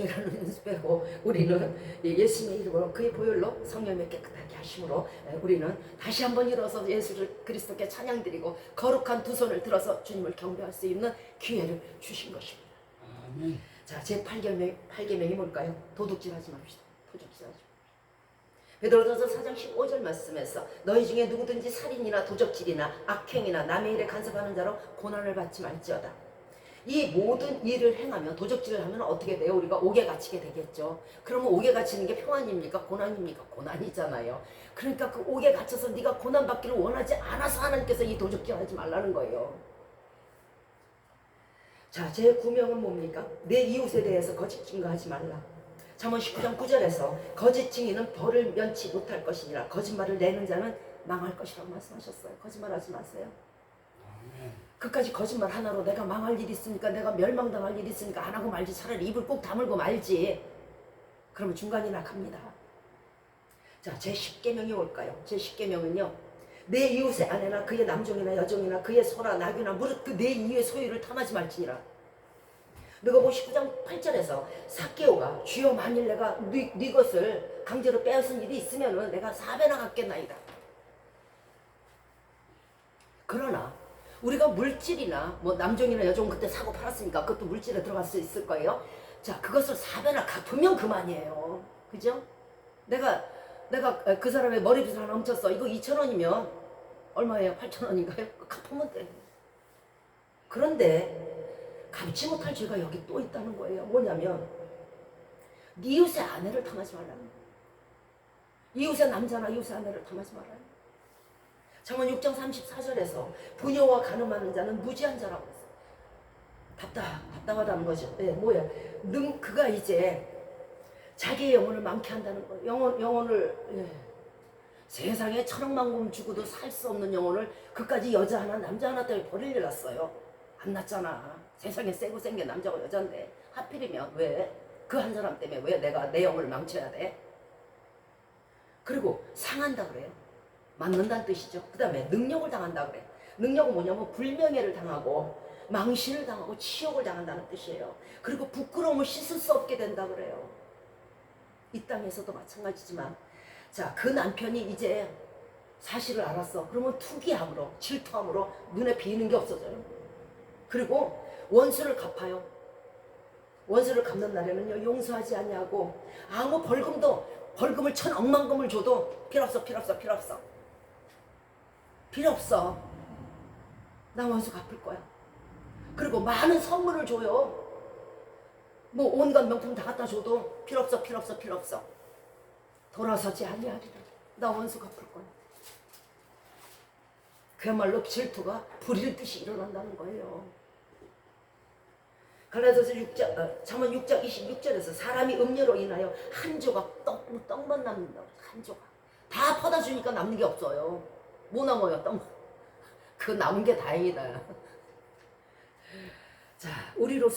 우리는 예수님의 이름으로 그의 보혈로 성령을 깨끗하게 하심으로 우리는 다시 한번 일어서 예수를 그리스도께 찬양드리고 거룩한 두 손을 들어서 주님을 경배할 수 있는 기회를 주신 것입니다. 아멘. 자, 제 8계명이 뭘까요? 도둑질하지 맙시다. 도둑질하지 맙시다. 베드로전서 4장 15절 말씀에서 너희 중에 누구든지 살인이나 도적질이나 악행이나 남의 일에 간섭하는 자로 고난을 받지 말지어다. 이 모든 일을 행하면, 도적질을 하면 어떻게 돼요? 우리가 옥에 갇히게 되겠죠. 그러면 옥에 갇히는 게 평안입니까? 고난입니까? 고난이잖아요. 그러니까 그 옥에 갇혀서 네가 고난받기를 원하지 않아서 하나님께서 이 도적질하지 말라는 거예요. 자, 제 9명은 뭡니까? 내 이웃에 대해서 거짓 증거하지 말라. 잠언 19장 9절에서 거짓 증인은 벌을 면치 못할 것이니라. 거짓말을 내는 자는 망할 것이라고 말씀하셨어요. 거짓말하지 마세요. 그까지 거짓말 하나로 내가 망할 일이 있으니까, 내가 멸망당할 일이 있으니까 안 하고 말지. 차라리 입을 꼭 다물고 말지. 그러면 중간이나 갑니다. 자, 제10계명이 올까요? 제10계명은요, 내 이웃의 아내나 그의 남종이나 여종이나 그의 소나 나귀나 무릇 그 내 이웃의 소유를 탐하지 말지니라. 누가복음 19장 8절에서 삭개오가 주여 만일 내가 네 것을 강제로 빼앗은 일이 있으면은 내가 4배나 갚겠나이다. 그러나 우리가 물질이나 뭐 남종이나 여종 그때 사고 팔았으니까 그것도 물질에 들어갈 수 있을 거예요. 자, 그것을 4배나 갚으면 그만이에요. 그죠? 내가 그 사람의 머리빗을 하나 훔쳤어. 이거 2,000원이면 얼마예요? 8,000원인가요? 갚으면 돼. 그런데 갚지 못할 죄가 여기 또 있다는 거예요. 뭐냐면 네 이웃의 아내를 탐하지 말라는 거예요. 이웃의 남자나 이웃의 아내를 탐하지 말아요. 잠언 6장 34절에서 부녀와 간음하는 자는 무지한 자라고 했어요. 답답하다는 거죠. 네, 뭐야? 그가 이제 자기의 영혼을 많게 한다는 거예요. 영혼을 세상에 천억만금 주고도 살 수 없는 영혼을 그까지 여자 하나 남자 하나 때문에 버릴 일 났어요. 안 났잖아. 세상에 세고 생긴 남자고 여잔데 하필이면 왜 그 한 사람 때문에 왜 내가 내 영혼을 망쳐야 돼? 그리고 상한다 그래요. 맞는다는 뜻이죠. 그 다음에 능력을 당한다 그래. 능력은 뭐냐면 불명예를 당하고 망신을 당하고 치욕을 당한다는 뜻이에요. 그리고 부끄러움을 씻을 수 없게 된다 그래요. 이 땅에서도 마찬가지지만, 자, 그 남편이 이제 사실을 알았어. 그러면 투기함으로 질투함으로 눈에 비는 게 없어져요. 그리고 원수를 갚아요. 원수를 갚는 날에는요, 용서하지 아니하고 아무 벌금을 1,000억만금을 줘도 필요 없어. 나 원수 갚을 거야. 그리고 많은 선물을 줘요. 뭐 온갖 명품 다 갖다 줘도 필요 없어. 돌아서지 아니하리라. 나 원수 갚을 거야. 그야말로 질투가 불일 듯이 일어난다는 거예요. 갈라디아서 잠언 6장 26절에서 사람이 음료로 인하여 한 조각 떡만 남는다고. 한 조각 다 퍼다 주니까 남는 게 없어요. 뭐 남아요? 떡. 그 남은 게 다행이다. 자, 우리로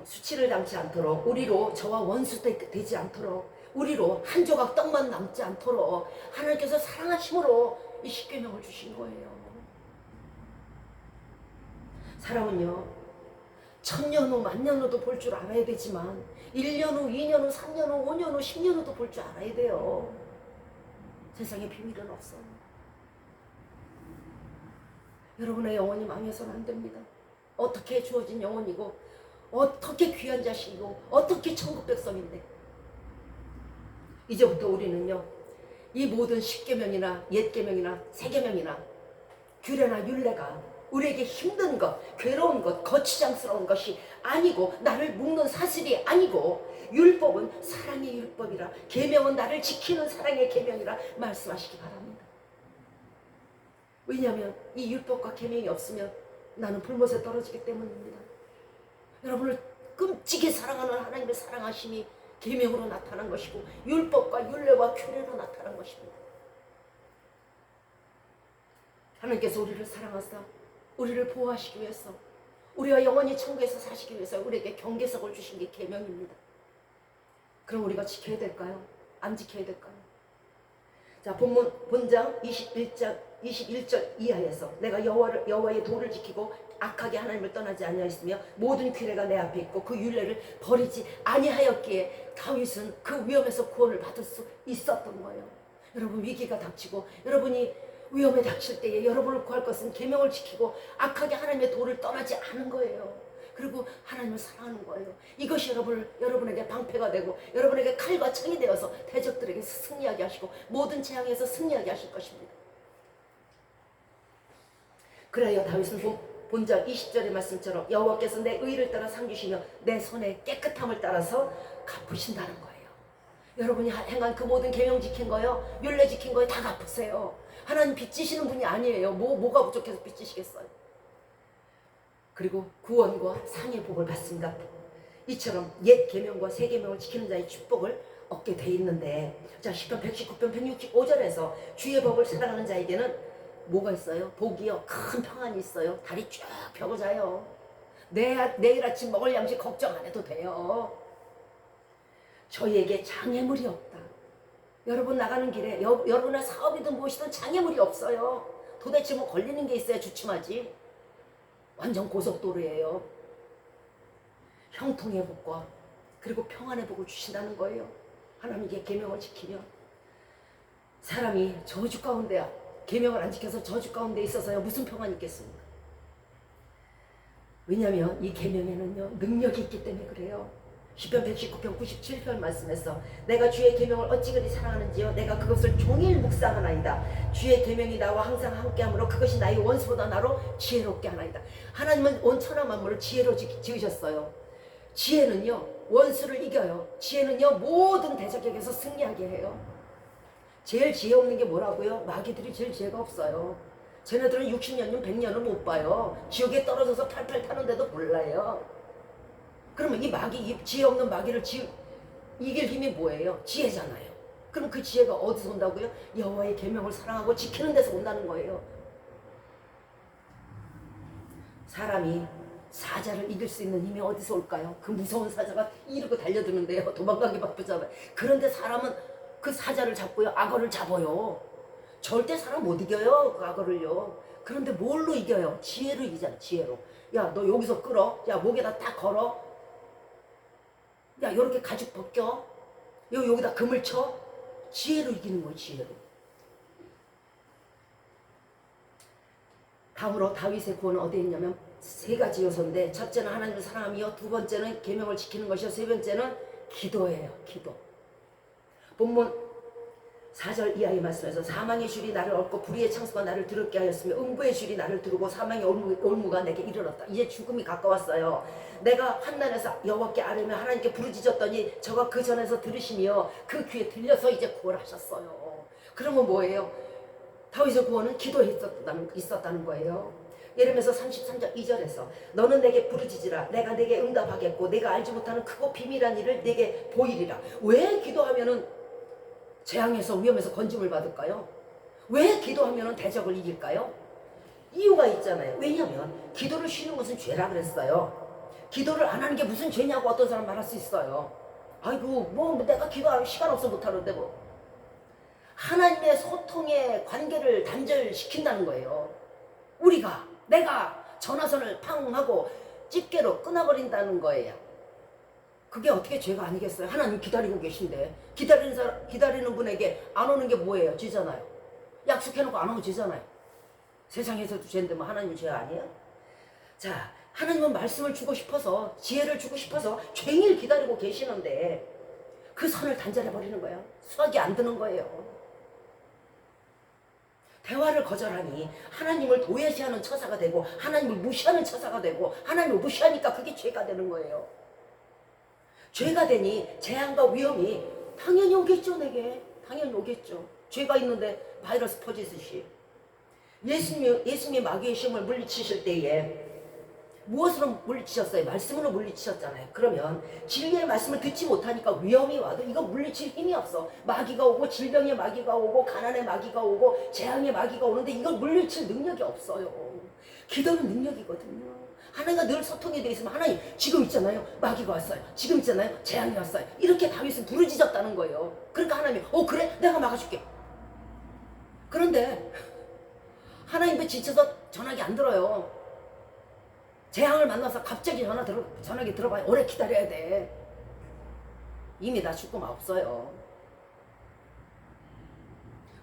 수치를 당치 않도록, 우리로 저와 원수 되지 않도록, 우리로 한 조각 떡만 남지 않도록 하나님께서 사랑하심으로 이 십계명을 주신 거예요. 사람은요, 1000년 후, 10,000년 후도 볼 줄 알아야 되지만 1년 후, 2년 후, 3년 후, 5년 후, 10년 후도 볼 줄 알아야 돼요. 세상에 비밀은 없어요. 여러분의 영혼이 망해서는 안 됩니다. 어떻게 주어진 영혼이고 어떻게 귀한 자식이고 어떻게 천국 백성인데, 이제부터 우리는요, 이 모든 십계명이나 옛계명이나 세계명이나 규례나 율례가 우리에게 힘든 것, 괴로운 것, 거추장스러운 것이 아니고, 나를 묶는 사슬이 아니고, 율법은 사랑의 율법이라, 계명은 나를 지키는 사랑의 계명이라 말씀하시기 바랍니다. 왜냐하면 이 율법과 계명이 없으면 나는 불못에 떨어지기 때문입니다. 여러분을 끔찍이 사랑하는 하나님의 사랑하심이 계명으로 나타난 것이고, 율법과 율례와 규례로 나타난 것입니다. 하나님께서 우리를 사랑하사 우리를 보호하시기 위해서, 우리와 영원히 천국에서 사시기 위해서 우리에게 경계석을 주신 게 계명입니다. 그럼 우리가 지켜야 될까요? 안 지켜야 될까요? 자, 본장 21절 이하에서 내가 여호와의 도를 지키고 악하게 하나님을 떠나지 아니하였으며 모든 규례가 내 앞에 있고 그 율례를 버리지 아니하였기에 다윗은 그 위험에서 구원을 받을 수 있었던 거예요. 여러분, 위기가 닥치고 여러분이 위험에 닥칠 때에 여러분을 구할 것은 계명을 지키고 악하게 하나님의 도를 떠나지 않은 거예요. 그리고 하나님을 사랑하는 거예요. 이것이 여러분에게 방패가 되고 여러분에게 칼과 창이 되어서 대적들에게 승리하게 하시고 모든 재앙에서 승리하게 하실 것입니다. 그래야 다윗은 본장 20절의 말씀처럼 여호와께서 내 의를 따라 상 주시며 내 손의 깨끗함을 따라서 갚으신다는 거예요. 여러분이 행한 그 모든 계명 지킨 거요, 율례 지킨 거에 다 갚으세요. 하나님 빚지시는 분이 아니에요. 뭐가 부족해서 빚지시겠어요. 그리고 구원과 상의 복을 받습니다. 이처럼 옛 계명과 새 계명을 지키는 자의 축복을 얻게 돼 있는데, 자, 시편 119편 165절에서 주의 법을 사랑하는 자에게는 뭐가 있어요? 복이요. 큰 평안이 있어요. 다리 쭉 펴고 자요. 내일 아침 먹을 양식 걱정 안 해도 돼요. 저희에게 장애물이 없다. 여러분 나가는 길에 여러분의 사업이든 무엇이든 장애물이 없어요. 도대체 뭐 걸리는 게 있어야 주춤하지. 완전 고속도로예요. 형통의 복과 그리고 평안의 복을 주신다는 거예요. 하나님께 계명을 지키면. 사람이 저주 가운데야 계명을 안 지켜서 저주 가운데 있어서야 무슨 평안이 있겠습니까? 왜냐하면 이 계명에는요 능력이 있기 때문에 그래요. 시편 119편 97편 말씀에서 내가 주의 계명을 어찌 그리 사랑하는지요 내가 그것을 종일 묵상하나이다. 주의 계명이 나와 항상 함께하므로 그것이 나의 원수보다 나로 지혜롭게 하나이다. 하나님은 온 천하 만물을 지혜로 지으셨어요. 지혜는요 원수를 이겨요. 지혜는요 모든 대적에게서 승리하게 해요. 제일 지혜 없는 게 뭐라고요? 마귀들이 제일 지혜가 없어요. 쟤네들은 60년이면 100년을 못 봐요. 지옥에 떨어져서 팔팔 타는데도 몰라요. 그러면 이 지혜 없는 마귀를 이길 힘이 뭐예요? 지혜잖아요. 그럼 그 지혜가 어디서 온다고요? 여호와의 계명을 사랑하고 지키는 데서 온다는 거예요. 사람이 사자를 이길 수 있는 힘이 어디서 올까요? 그 무서운 사자가 이르고 달려드는데요. 도망가기 바쁘잖아요. 그런데 사람은 그 사자를 잡고요. 악어를 잡아요. 절대 사람 못 이겨요. 그 악어를요. 그런데 뭘로 이겨요? 지혜로 이기잖아. 지혜로. 야, 너 여기서 끌어. 야, 목에다 딱 걸어. 야, 요렇게 가죽 벗겨. 여기다 금을 쳐. 지혜로 이기는 거예요. 지혜로. 다음으로 다윗의 구원은 어디에 있냐면 세 가지 요소인데 첫째는 하나님을 사랑하며 두 번째는 계명을 지키는 것이요 세 번째는 기도예요. 기도. 본문 4절 이하의 말씀에서 사망의 줄이 나를 얽고 불의의 창수가 나를 더럽게 하였으며 음부의 줄이 나를 두르고 사망의 올무가 내게 이르렀다. 이제 죽음이 가까웠어요. 내가 한난에서 여호와께 아뢰며 하나님께 부르짖었더니 저가 그 전에서 들으시며 그 귀에 들려서 이제 구원하셨어요. 그러면 뭐예요? 다윗의 구원은 기도에 있었다는 거예요. 예레미야서 33장 2절에서 너는 내게 부르짖으라 내가 내게 응답하겠고 내가 알지 못하는 크고 비밀한 일을 내게 보이리라. 왜 기도하면은 재앙에서 위험에서 건짐을 받을까요? 왜 기도하면 대적을 이길까요? 이유가 있잖아요. 왜냐하면 기도를 쉬는 것은 죄라 그랬어요. 기도를 안 하는 게 무슨 죄냐고 어떤 사람 말할 수 있어요. 아이고 뭐 내가 기도할 시간 없어 못하는데 뭐. 하나님의 소통의 관계를 단절시킨다는 거예요. 내가 전화선을 팡 하고 집게로 끊어버린다는 거예요. 그게 어떻게 죄가 아니겠어요? 하나님 기다리고 계신데 기다리는 분에게 안 오는 게 뭐예요? 죄잖아요. 약속해놓고 안 오면 죄잖아요. 세상에서도 죄인데 뭐 하나님은 죄 아니에요? 자, 하나님은 말씀을 주고 싶어서 지혜를 주고 싶어서 종일 기다리고 계시는데 그 선을 단절해버리는 거예요. 수학이 안 드는 거예요. 대화를 거절하니 하나님을 도외시하는 처사가 되고 하나님을 무시하는 처사가 되고 하나님을 무시하니까 그게 죄가 되는 거예요. 죄가 되니 재앙과 위험이 당연히 오겠죠. 내게 당연히 오겠죠. 죄가 있는데 바이러스 퍼지듯이 예수님이 마귀의 시험을 물리치실 때에 무엇으로 물리치셨어요? 말씀으로 물리치셨잖아요. 그러면 진리의 말씀을 듣지 못하니까 위험이 와도 이거 물리칠 힘이 없어. 마귀가 오고 질병의 마귀가 오고 가난의 마귀가 오고 재앙의 마귀가 오는데 이걸 물리칠 능력이 없어요. 기도는 능력이거든요. 하나님과 늘 소통이 돼 있으면 하나님 지금 있잖아요. 마귀가 왔어요. 지금 있잖아요. 재앙이 왔어요. 이렇게 다윗은 부르짖었다는 거예요. 그러니까 하나님이 그래? 내가 막아줄게. 그런데 하나님도 지쳐서 전화기 안 들어요. 재앙을 만나서 갑자기 전화기 들어봐요. 오래 기다려야 돼. 이미 나 죽고 없어요.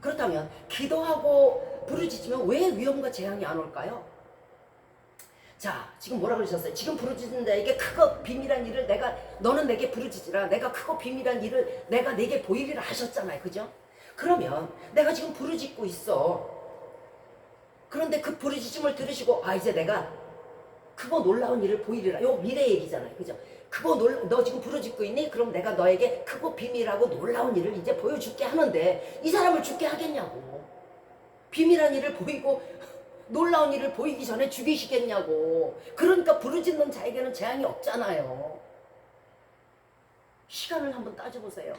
그렇다면 기도하고 부르짖으면 왜 위험과 재앙이 안 올까요? 자, 지금 뭐라 그러셨어요? 지금 부르짖는 자에게 크고 비밀한 일을 너는 내게 부르짖으라. 내가 크고 비밀한 일을 내가 내게 보이리라 하셨잖아요. 그죠? 그러면 내가 지금 부르짖고 있어. 그런데 그 부르짖음을 들으시고 이제 내가 크고 놀라운 일을 보이리라. 요 미래 얘기잖아요. 그죠? 너 지금 부르짖고 있니? 그럼 내가 너에게 크고 비밀하고 놀라운 일을 이제 보여줄게 하는데 이 사람을 죽게 하겠냐고. 비밀한 일을 보이고 놀라운 일을 보이기 전에 죽이시겠냐고. 그러니까 부르짖는 자에게는 재앙이 없잖아요. 시간을 한번 따져보세요.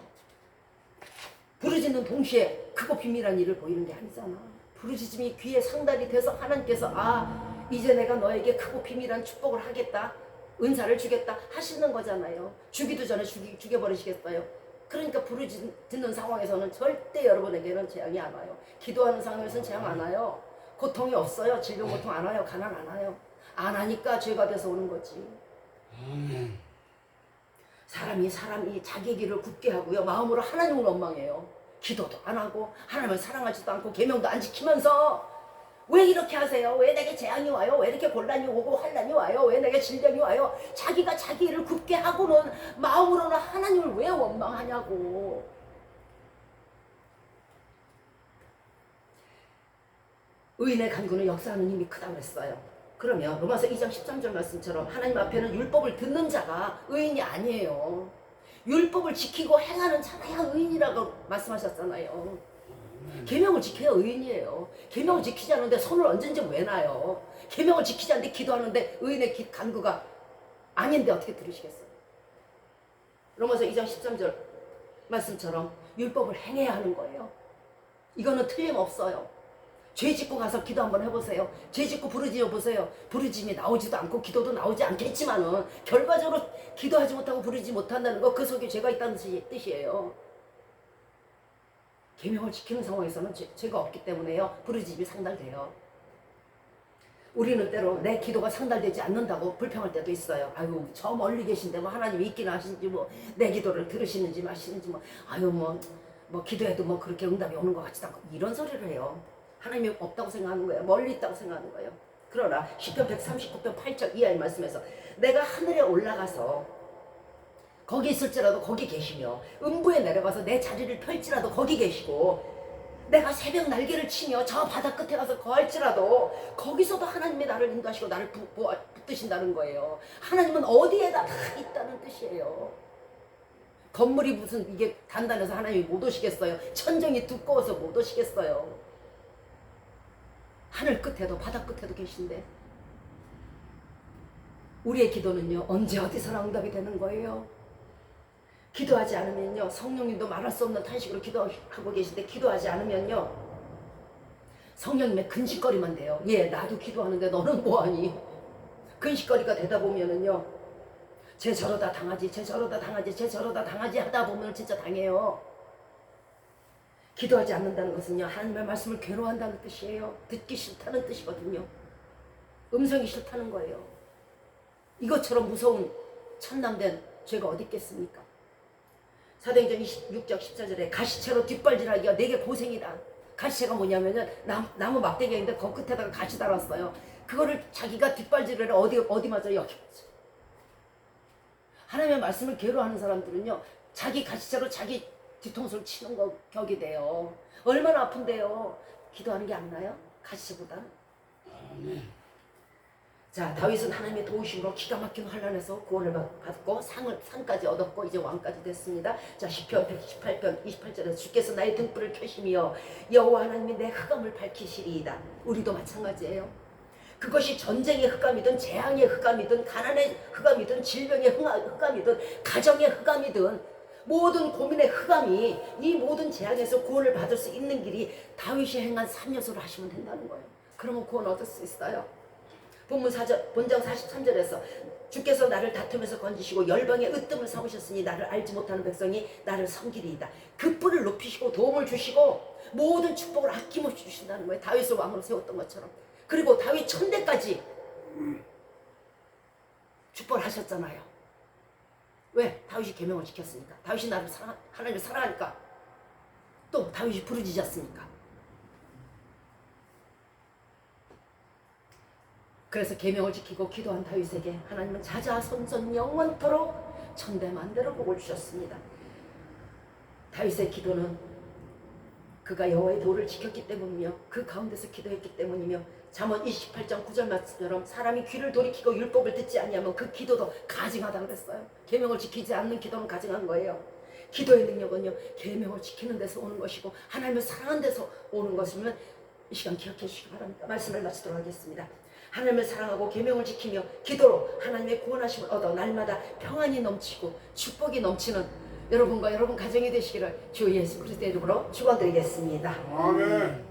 부르짖는 동시에 크고 비밀한 일을 보이는 게 아니잖아. 부르짖음이 귀에 상달이 돼서 하나님께서 이제 내가 너에게 크고 비밀한 축복을 하겠다, 은사를 주겠다 하시는 거잖아요. 주기도 전에 죽여버리시겠어요. 그러니까 부르짖는 듣는 상황에서는 절대 여러분에게는 재앙이 안 와요. 기도하는 상황에서는 재앙 안 와요. 고통이 없어요. 질병 고통 안 와요. 가난 안 와요. 안 하니까 죄가 돼서 오는 거지. 사람이 자기 길을 굳게 하고요, 마음으로 하나님을 원망해요. 기도도 안 하고 하나님을 사랑하지도 않고 계명도 안 지키면서 왜 이렇게 하세요? 왜 내게 재앙이 와요? 왜 이렇게 곤란이 오고 환란이 와요? 왜 내게 질병이 와요? 자기가 자기 일을 굳게 하고는 마음으로는 하나님을 왜 원망하냐고. 의인의 간구는 역사하는 힘이 크다고 그랬어요. 그러면 로마서 2장 13절 말씀처럼 하나님 앞에는 율법을 듣는 자가 의인이 아니에요. 율법을 지키고 행하는 자라야 의인이라고 말씀하셨잖아요. 계명을 지켜야 의인이에요. 계명을 지키지 않는데 손을 언제든지 왜 놔요? 계명을 지키지 않는데 기도하는데 의인의 간구가 아닌데 어떻게 들으시겠어요? 로마서 2장 13절 말씀처럼 율법을 행해야 하는 거예요. 이거는 틀림없어요. 죄 짓고 가서 기도 한번 해보세요. 죄 짓고 부르짖어 보세요. 부르짖음이 나오지도 않고 기도도 나오지 않겠지만은 결과적으로 기도하지 못하고 부르짖지 못한다는 거, 그 속에 죄가 있다는 뜻이에요. 계명을 지키는 상황에서는 죄가 없기 때문에요, 부르짖음이 상달돼요. 우리는 때로 내 기도가 상달되지 않는다고 불평할 때도 있어요. 아유, 저 멀리 계신데 뭐 하나님이 있긴 하신지, 뭐 내 기도를 들으시는지 마시는지, 뭐 아유 뭐 기도해도 뭐 그렇게 응답이 오는 것 같지도 않고, 이런 소리를 해요. 하나님이 없다고 생각하는 거예요. 멀리 있다고 생각하는 거예요. 그러나 시편 139편 8절 이하의 말씀에서 내가 하늘에 올라가서 거기 있을지라도 거기 계시며 음부에 내려가서 내 자리를 펼지라도 거기 계시고, 내가 새벽 날개를 치며 저 바다 끝에 가서 거할지라도 거기서도 하나님이 나를 인도하시고 나를 붙드신다는 거예요. 하나님은 어디에다 다 있다는 뜻이에요. 건물이 무슨 이게 단단해서 하나님이 못 오시겠어요? 천정이 두꺼워서 못 오시겠어요? 하늘 끝에도 바다 끝에도 계신데, 우리의 기도는요 언제 어디서나 응답이 되는 거예요. 기도하지 않으면요, 성령님도 말할 수 없는 탄식으로 기도하고 계신데 기도하지 않으면요 성령님의 근심거리만 돼요. 예, 나도 기도하는데 너는 뭐하니? 근심거리가 되다 보면은요, 쟤 저러다 당하지, 쟤 저러다 당하지, 쟤 저러다 당하지 하다 보면 진짜 당해요. 기도하지 않는다는 것은요, 하나님의 말씀을 괴로워한다는 뜻이에요. 듣기 싫다는 뜻이거든요. 음성이 싫다는 거예요. 이것처럼 무서운 천남된 죄가 어디 있겠습니까? 사도행전 26장 14절에 가시채로 뒷발질하기가 내게 고생이다. 가시채가 뭐냐면은 나무 막대기가 있는데 그 끝에다가 가시 달았어요. 그거를 자기가 뒷발질을 어디 맞아요? 여기 맞아요. 하나님의 말씀을 괴로워하는 사람들은요, 자기 가시채로 자기 뒤통수를 치는 격이 돼요. 얼마나 아픈데요. 기도하는 게 안 나요? 가시보다. 자, 다윗은 하나님의 도우심으로 기가 막힌 환란에서 구원을 받고 상까지 얻었고 이제 왕까지 됐습니다. 자, 시편 118편 28절에서 주께서 나의 등불을 켜시며 여호와 하나님이 내 흑암을 밝히시리이다. 우리도 마찬가지예요. 그것이 전쟁의 흑암이든 재앙의 흑암이든 가난의 흑암이든 질병의 흑암이든 가정의 흑암이든 모든 고민의 흑암이 이 모든 재앙에서 구원을 받을 수 있는 길이 다윗이 행한 3요소를 하시면 된다는 거예요. 그러면 구원 얻을 수 있어요. 본장 43절에서 주께서 나를 다툼에서 건지시고 열방의 으뜸을 삼으셨으니 나를 알지 못하는 백성이 나를 섬기리이다. 그 뿔을 높이시고 도움을 주시고 모든 축복을 아낌없이 주신다는 거예요. 다윗을 왕으로 세웠던 것처럼. 그리고 다윗 천대까지 축복을 하셨잖아요. 왜? 다윗이 계명을 지켰으니까. 다윗이 하나님을 사랑하니까. 또 다윗이 부르짖었으니까. 그래서 계명을 지키고 기도한 다윗에게 하나님은 자자손손 영원토록 천대만대로 복을 주셨습니다. 다윗의 기도는 그가 여호와의 도를 지켰기 때문이며 그 가운데서 기도했기 때문이며 잠언 28장 9절 말씀처럼 사람이 귀를 돌이키고 율법을 듣지 아니하면 그 기도도 가증하다고 그랬어요. 계명을 지키지 않는 기도는 가증한 거예요. 기도의 능력은요, 계명을 지키는 데서 오는 것이고 하나님을 사랑하는 데서 오는 것이면 이 시간 기억해 주시기 바랍니다. 말씀을 마치도록 하겠습니다. 하나님을 사랑하고 계명을 지키며 기도로 하나님의 구원하심을 얻어 날마다 평안이 넘치고 축복이 넘치는 여러분과 여러분 가정이 되시기를 주 예수 그리스도의 이름으로 축원드리겠습니다. 아멘.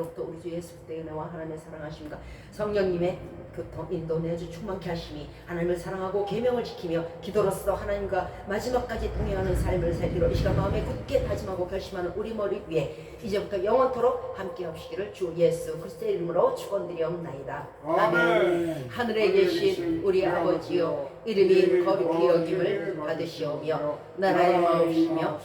이제로부터 우리 주 예수 그리스도의 은혜와 하나님의 사랑하심과 성령님의 교통 인도 내주 충만케 하심이 하나님을 사랑하고 계명을 지키며 기도로서 하나님과 마지막까지 동행하는 삶을 살기로 이 시간 마음에 굳게 다짐하고 결심하는 우리 머리 위에 이제부터 영원토록 함께 하시기를 주 예수 그리스도의 이름으로 축원드리옵나이다. 아멘. 하늘에 계신 우리 아버지여, 이름이 거룩히 여김을 받으시오며 나라의 마음이시며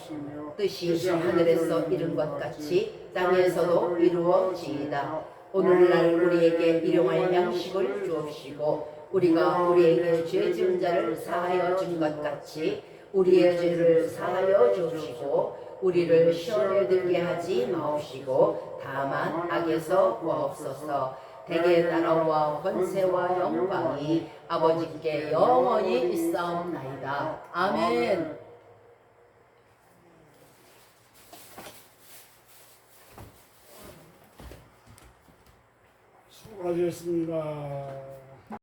뜻이 하늘에서 이룬 것 같이 땅에서도 이루어지이다. 오늘날 우리에게 일용할 양식을 주옵시고 우리가 우리에게 죄 지은 자를 사하여 준 것 같이 우리의 죄를 사하여 주옵시고 우리를 시험에 들게 하지 마옵시고 다만 악에서 구하옵소서. 대개 나라와 권세와 영광이 아버지께 영원히 있사옵나이다. 아멘. 수고하셨습니다.